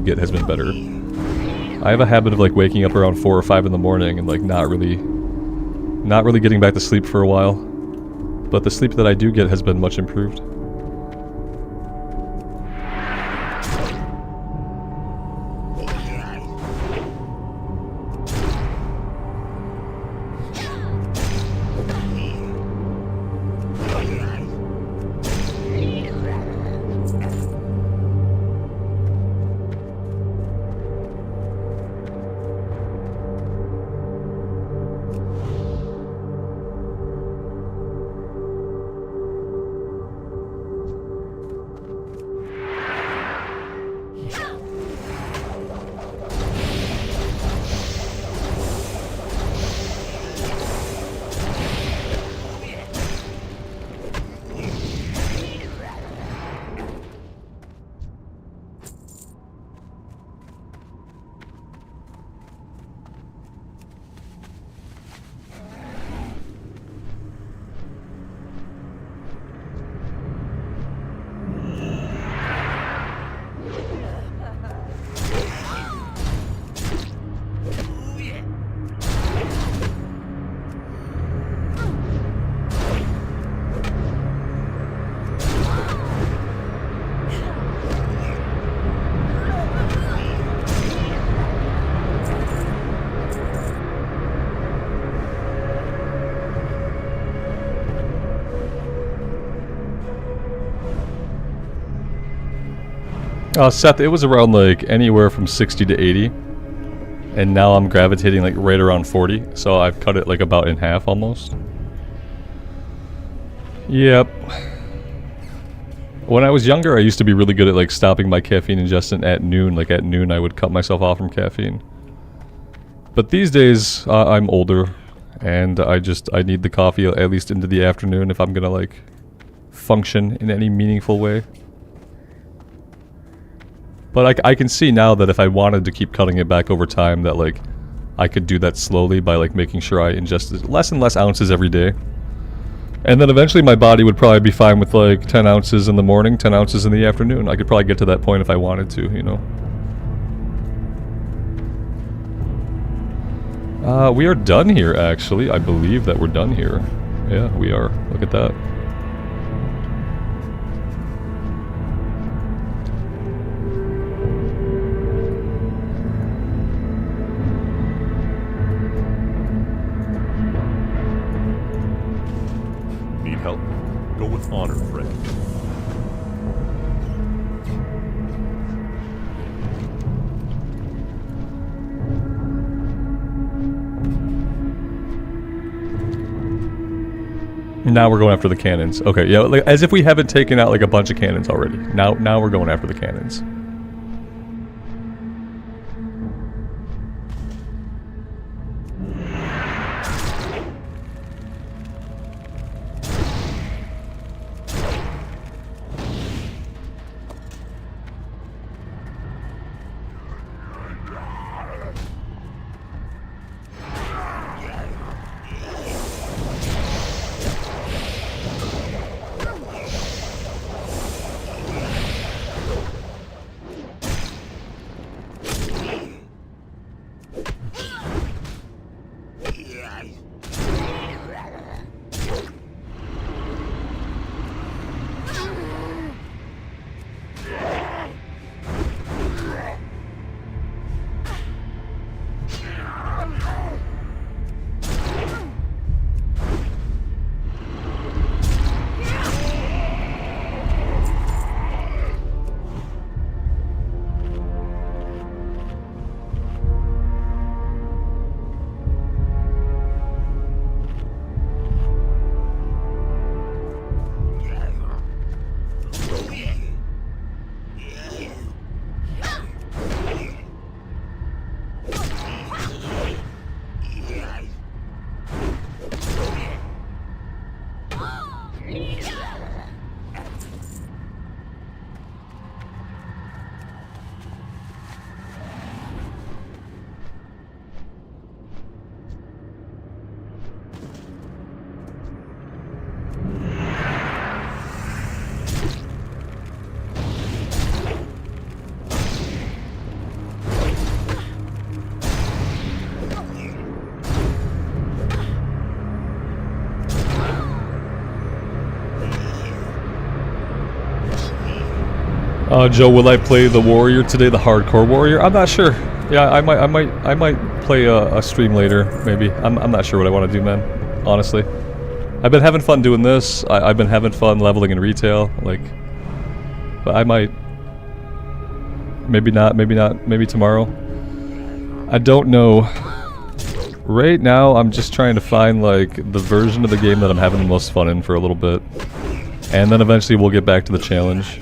get has been better. I have a habit of like waking up around 4 or 5 in the morning and like not really getting back to sleep for a while. But the sleep that I do get has been much improved. Seth, it was around like anywhere from 60 to 80, and now I'm gravitating like right around 40, so I've cut it like about in half almost. Yep. When I was younger, I used to be really good at like stopping my caffeine ingestion at noon. Like at noon, I would cut myself off from caffeine. But these days, I'm older, and I need the coffee at least into the afternoon if I'm gonna like function in any meaningful way. But I can see now that if I wanted to keep cutting it back over time, that like I could do that slowly by like making sure I ingested less and less ounces every day. And then eventually my body would probably be fine with like 10 ounces in the morning, 10 ounces in the afternoon. I could probably get to that point if I wanted to, you know. We are done here, actually. I believe that we're done here. Yeah, we are. Look at that. Need help? Go with honor, friend. Now we're going after the cannons. Okay, yeah, like, as if we haven't taken out like a bunch of cannons already. Now we're going after the cannons. Joe, will I play the warrior today, the hardcore warrior? I'm not sure. Yeah, I might play a stream later, maybe. I'm not sure what I want to do, man. Honestly, I've been having fun doing this. I've been having fun leveling in retail, like. But I might. Maybe not. Maybe tomorrow. I don't know. Right now, I'm just trying to find like the version of the game that I'm having the most fun in for a little bit, and then eventually we'll get back to the challenge.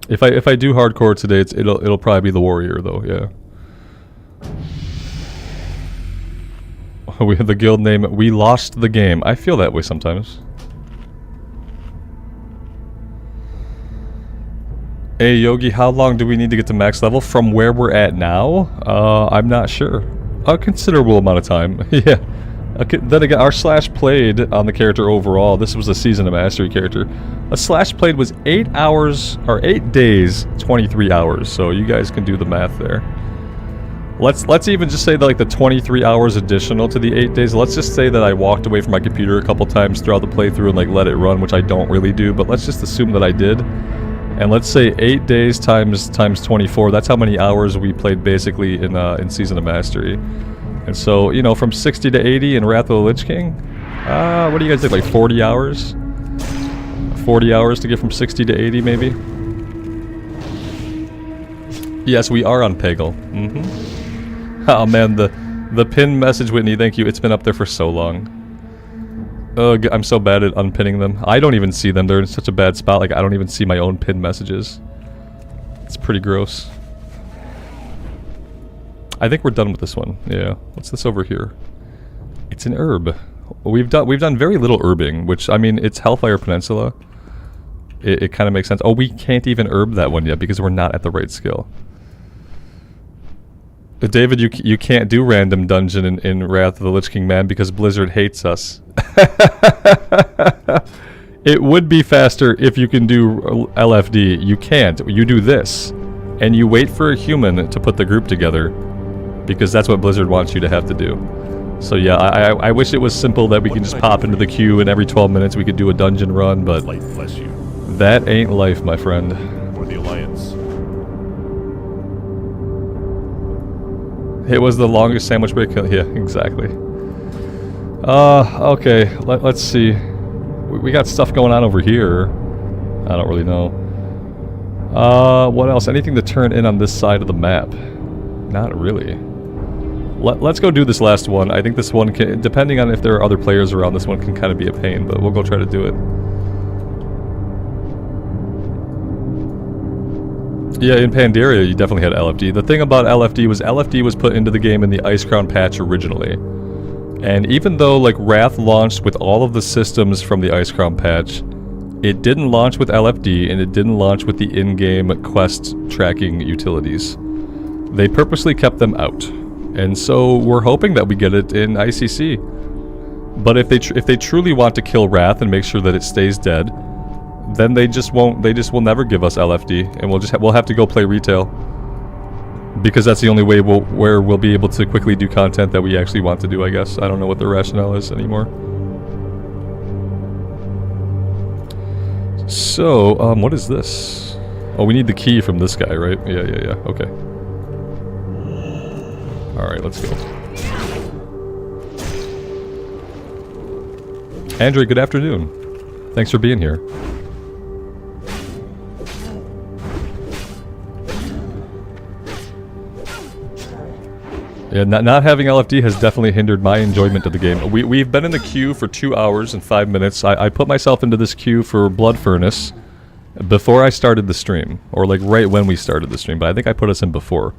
If I do hardcore today, it'll probably be the warrior though. Yeah. We have the guild name. We lost the game. I feel that way sometimes. Hey Yogi, how long do we need to get to max level from where we're at now? I'm not sure. A considerable amount of time. Yeah. Okay, then again, our slash played on the character overall. This was a season of mastery character. A slash played was 8 hours or 8 days, 23 hours. So you guys can do the math there. Let's even just say that like the 23 hours additional to the 8 days. Let's just say that I walked away from my computer a couple times throughout the playthrough and like let it run, which I don't really do. But let's just assume that I did. And let's say 8 days times 24. That's how many hours we played basically in Season of Mastery. And so, you know, from 60 to 80 in Wrath of the Lich King, what do you guys think, like 40 hours? 40 hours to get from 60 to 80, maybe? Yes, we are on Pagle. Oh man, the pin message, Whitney, thank you. It's been up there for so long. Ugh, I'm so bad at unpinning them. I don't even see them. They're in such a bad spot, like I don't even see my own pin messages. It's pretty gross. I think we're done with this one. Yeah. What's this over here? It's an herb. We've done very little herbing, which I mean it's Hellfire Peninsula. It kind of makes sense. Oh, we can't even herb that one yet because we're not at the right skill. David, you can't do random dungeon in Wrath of the Lich King, man, because Blizzard hates us. It would be faster if you can do LFD. You can't. You do this, and you wait for a human to put the group together. Because that's what Blizzard wants you to have to do. So yeah, I wish it was simple that we can just pop into the queue and every 12 minutes we could do a dungeon run, but Light bless you. That ain't life, my friend. For the Alliance. It was the longest sandwich break. Yeah, exactly. Okay, let's see. We got stuff going on over here. I don't really know. What else? Anything to turn in on this side of the map? Not really. Let's go do this last one. I think this one can, depending on if there are other players around, this one can kind of be a pain, but we'll go try to do it. Yeah, in Pandaria, you definitely had LFD. The thing about LFD was put into the game in the Icecrown patch originally. And even though, like, Wrath launched with all of the systems from the Icecrown patch, it didn't launch with LFD, and it didn't launch with the in-game quest tracking utilities. They purposely kept them out. And so we're hoping that we get it in ICC. But if they truly want to kill Wrath and make sure that it stays dead, then they just won't. They just will never give us LFD, and we'll have to go play retail, because that's the only way we'll be able to quickly do content that we actually want to do. I guess I don't know what the rationale is anymore. So what is this? Oh, we need the key from this guy, right? Yeah. Okay. All right, let's go. Andrew, good afternoon. Thanks for being here. Yeah, not having LFD has definitely hindered my enjoyment of the game. We've been in the queue for 2 hours and 5 minutes. I put myself into this queue for Blood Furnace before I started the stream, or like right when we started the stream, but I think I put us in before.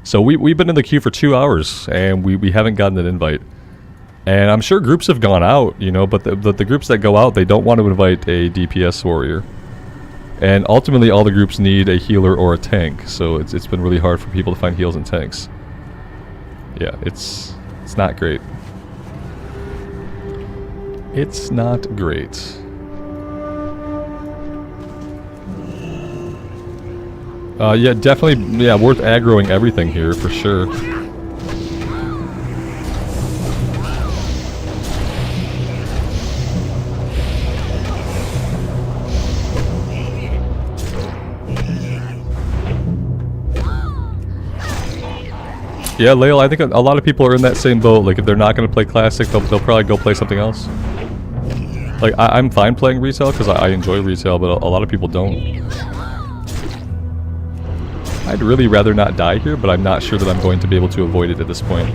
So we've been in the queue for 2 hours, and we haven't gotten an invite. And I'm sure groups have gone out, you know, but the groups that go out, they don't want to invite a DPS warrior. And ultimately, all the groups need a healer or a tank, so it's been really hard for people to find heals and tanks. Yeah, it's not great. It's not great. Yeah, definitely, yeah, worth aggroing everything here, for sure. Yeah, Lael, I think a lot of people are in that same boat. Like, if they're not going to play Classic, they'll probably go play something else. Like, I'm fine playing retail, because I enjoy retail, but a lot of people don't. I'd really rather not die here, but I'm not sure that I'm going to be able to avoid it at this point.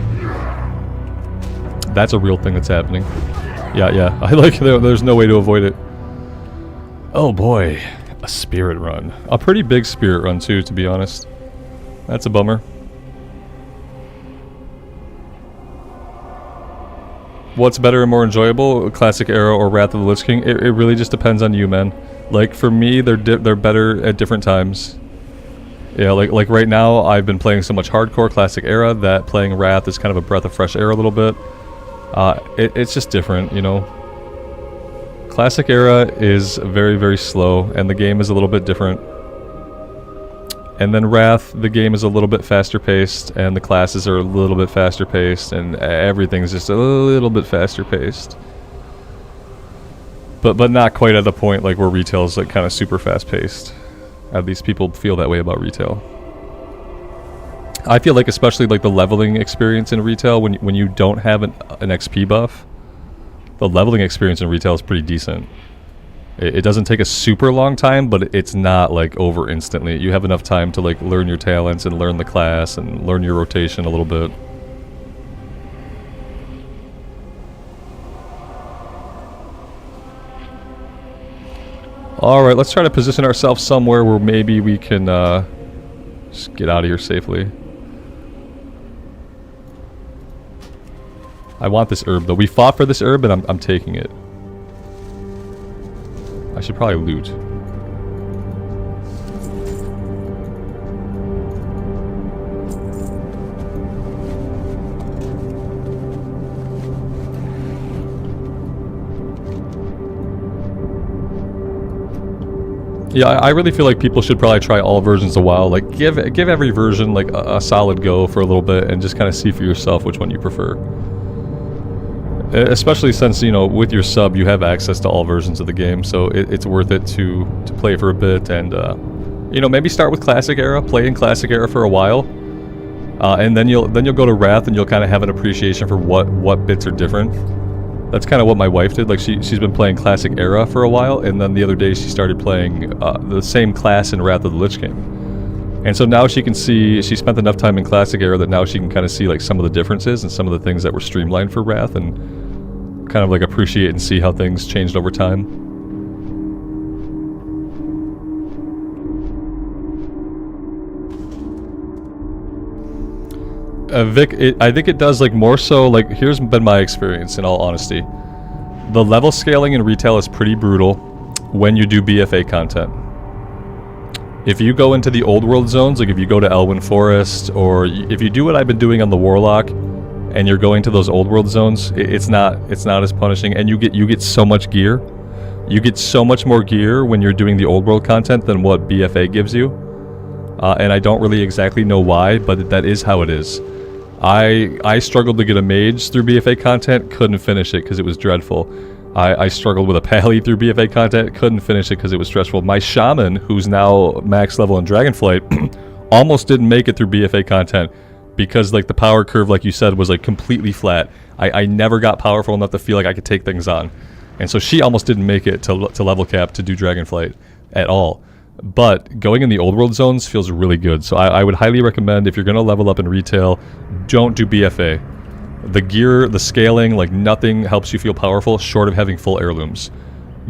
That's a real thing that's happening. Yeah, I like there's no way to avoid it. Oh boy, a spirit run. A pretty big spirit run too, to be honest. That's a bummer. What's better and more enjoyable, Classic Era or Wrath of the Lich King? It really just depends on you, man. Like, for me, they're better at different times. Yeah, like right now, I've been playing so much hardcore Classic Era that playing Wrath is kind of a breath of fresh air a little bit. It's just different, you know. Classic Era is very, very slow, and the game is a little bit different. And then Wrath, the game is a little bit faster paced, and the classes are a little bit faster paced, and everything's just a little bit faster paced. But not quite at the point like where retail is like kind of super fast paced. At least people feel that way about retail. I feel like especially like the leveling experience in retail, when you don't have an XP buff, the leveling experience in retail is pretty decent. It doesn't take a super long time, but it's not like over instantly. You have enough time to like learn your talents and learn the class and learn your rotation a little bit. Alright, let's try to position ourselves somewhere where maybe we can just get out of here safely. I want this herb though. We fought for this herb and I'm taking it. I should probably loot. Yeah, I really feel like people should probably try all versions of WoW. Like, give every version like a solid go for a little bit and just kind of see for yourself which one you prefer. Especially since, you know, with your sub you have access to all versions of the game, so it's worth it to play for a bit and, you know, maybe start with Classic Era, play in Classic Era for a while, and then you'll go to Wrath and you'll kind of have an appreciation for what bits are different. That's kind of what my wife did. Like she's been playing Classic Era for a while, and then the other day she started playing the same class in Wrath of the Lich King. And so now she can see, she spent enough time in Classic Era that now she can kind of see like some of the differences and some of the things that were streamlined for Wrath, and kind of like appreciate and see how things changed over time. Vic, I think it does like more so, like here's been my experience in all honesty. The level scaling in retail is pretty brutal when you do BFA content. If you go into the old world zones, like if you go to Elwyn Forest, or if you do what I've been doing on the Warlock, and you're going to those old world zones, it's not as punishing, and you get so much gear. You get so much more gear when you're doing the old world content than what BFA gives you. And I don't really exactly know why, but that is how it is. I struggled to get a mage through BFA content, couldn't finish it because it was dreadful. I struggled with a Pagle through BFA content, couldn't finish it because it was stressful. My shaman, who's now max level in Dragonflight, almost didn't make it through BFA content because like the power curve, like you said, was like completely flat. I never got powerful enough to feel like I could take things on. And so she almost didn't make it to level cap to do Dragonflight at all. But going in the old world zones feels really good. So I would highly recommend, if you're going to level up in retail, don't do BFA. The gear, the scaling, like nothing helps you feel powerful short of having full heirlooms.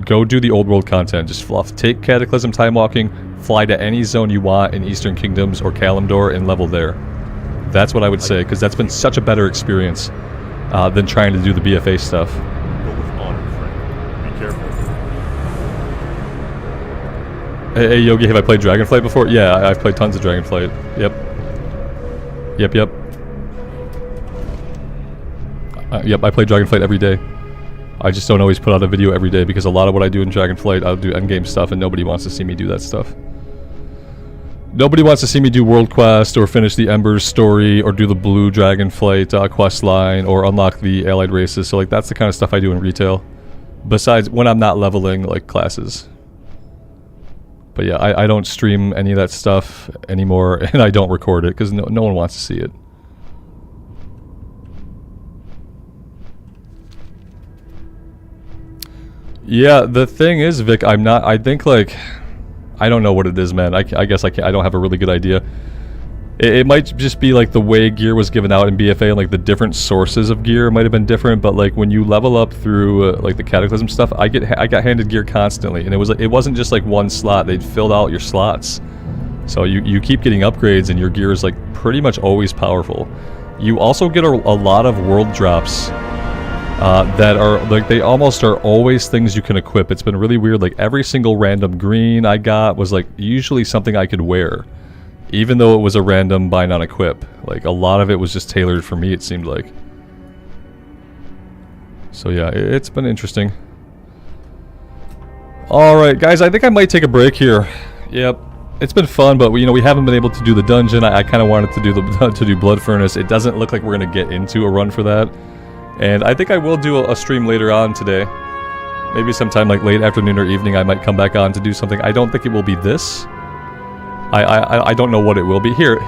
Go do the old world content. Just fluff. Take Cataclysm time walking, fly to any zone you want in Eastern Kingdoms or Kalimdor and level there. That's what I would say, because that's been such a better experience than trying to do the BFA stuff. Go with honor, friend. Be careful. Hey, Yogi, have I played Dragonflight before? Yeah, I've played tons of Dragonflight. Yep. Yep. Yep, I play Dragonflight every day. I just don't always put out a video every day because a lot of what I do in Dragonflight, I'll do endgame stuff and nobody wants to see me do that stuff. Nobody wants to see me do World Quest or finish the Embers story or do the blue Dragonflight quest line or unlock the allied races. So like that's the kind of stuff I do in retail. Besides when I'm not leveling like classes. But yeah, I don't stream any of that stuff anymore and I don't record it because no one wants to see it. Yeah, the thing is, Vic, I think like, I don't know what it is, man. I guess I don't have a really good idea. It might just be like the way gear was given out in BFA and like the different sources of gear might have been different, but like when you level up through like the Cataclysm stuff, I got handed gear constantly and it wasn't just like one slot, they'd filled out your slots. So you keep getting upgrades and your gear is like pretty much always powerful. You also get a lot of world drops that are like they almost are always things you can equip. It's been really weird. Like every single random green I got was like usually something I could wear, even though it was a random buy non equip. Like a lot of it was just tailored for me, it seemed like. So yeah, it's been interesting. Alright guys, I think I might take a break here. Yep, it's been fun, but we haven't been able to do the dungeon. I kind of wanted to do Blood Furnace. It doesn't look like we're gonna get into a run for that. And I think I will do a stream later on today. Maybe sometime like late afternoon or evening I might come back on to do something. I don't think it will be this. I don't know what it will be. Here,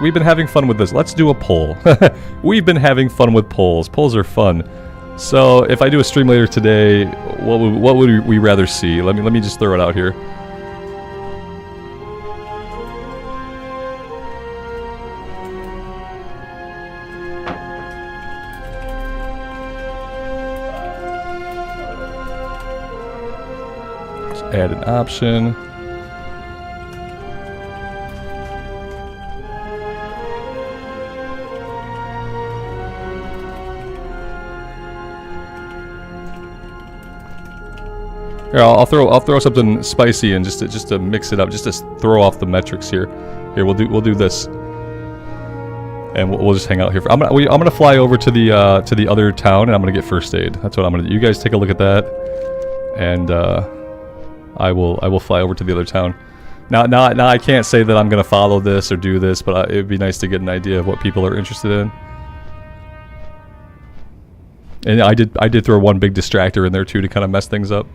we've been having fun with this. Let's do a poll. We've been having fun with polls. Polls are fun. So if I do a stream later today, what would we rather see? Let me just throw it out here. Add an option. Here, I'll throw something spicy in just to mix it up, just to throw off the metrics here. Here, we'll do this, and we'll just hang out here. I'm gonna fly over to the other town, and I'm gonna get first aid. That's what I'm gonna do. You guys take a look at that, and I will fly over to the other town. Now I can't say that I'm gonna follow this or do this, but it'd be nice to get an idea of what people are interested in. And I did throw one big distractor in there too to kind of mess things up.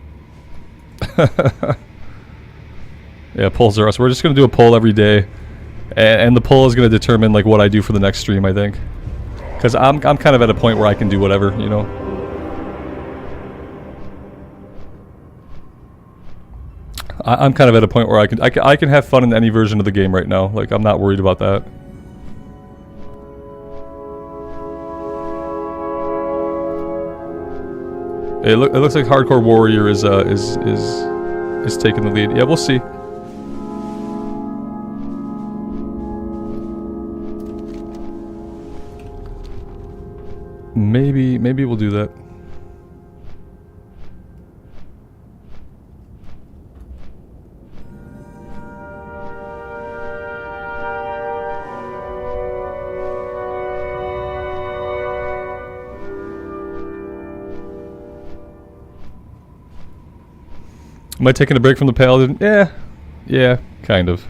Yeah, polls are us. We're just gonna do a poll every day, and the poll is gonna determine like what I do for the next stream, I think, because I'm kind of at a point where I can do whatever, you know. I'm kind of at a point where I can have fun in any version of the game right now. Like I'm not worried about that. It looks like Hardcore Warrior is taking the lead. Yeah, we'll see. Maybe we'll do that. Am I taking a break from the Paladin? Yeah, kind of.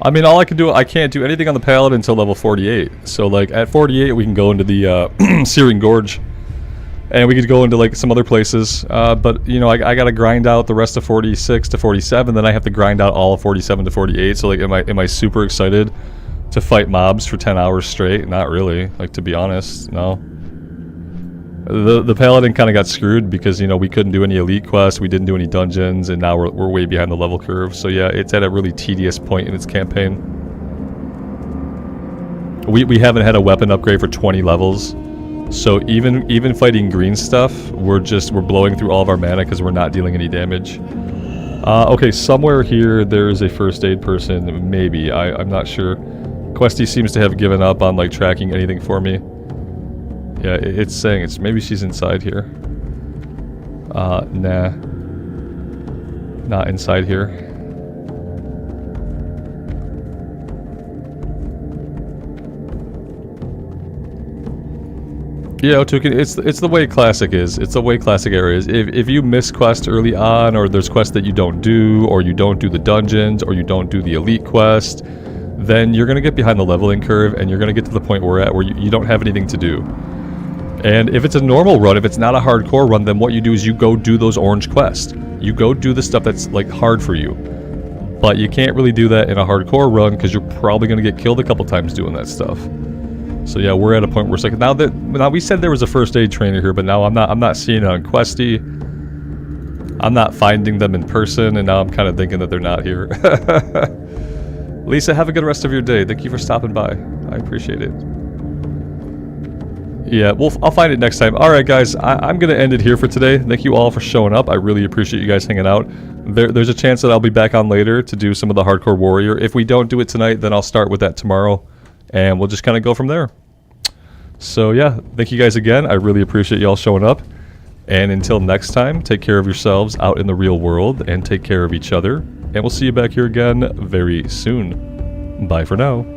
I mean, all I can do, I can't do anything on the Paladin until level 48. So, like, at 48, we can go into the Searing Gorge. And we could go into, like, some other places. But, you know, I gotta grind out the rest of 46 to 47. Then I have to grind out all of 47 to 48. So, like, am I super excited to fight mobs for 10 hours straight? Not really. Like, to be honest, no. The Paladin kind of got screwed because, you know, we couldn't do any elite quests, we didn't do any dungeons, and now we're way behind the level curve. So yeah, it's at a really tedious point in its campaign. We haven't had a weapon upgrade for 20 levels. So even fighting green stuff, we're blowing through all of our mana because we're not dealing any damage. Okay, somewhere here there's a first aid person, maybe. I'm not sure. Questie seems to have given up on like tracking anything for me. Yeah, it's saying it's maybe she's inside here. Nah. Not inside here. You know, it's the way Classic is. It's the way Classic era is. If you miss quests early on, or there's quests that you don't do, or you don't do the dungeons, or you don't do the elite quest, then you're going to get behind the leveling curve, and you're going to get to the point we're at where you don't have anything to do. And if it's a normal run, if it's not a hardcore run, then what you do is you go do those orange quests. You go do the stuff that's like hard for you. But you can't really do that in a hardcore run because you're probably going to get killed a couple times doing that stuff. So yeah, we're at a point where it's like now we said there was a first aid trainer here, but now I'm not seeing it on Questie. I'm not finding them in person, and now I'm kind of thinking that they're not here. Lisa, have a good rest of your day. Thank you for stopping by. I appreciate it. Yeah, I'll find it next time. Alright guys, I'm going to end it here for today. Thank you all for showing up. I really appreciate you guys hanging out. There's a chance that I'll be back on later to do some of the Hardcore Warrior. If we don't do it tonight, then I'll start with that tomorrow. And we'll just kind of go from there. So yeah, thank you guys again. I really appreciate y'all showing up. And until next time, take care of yourselves out in the real world and take care of each other. And we'll see you back here again very soon. Bye for now.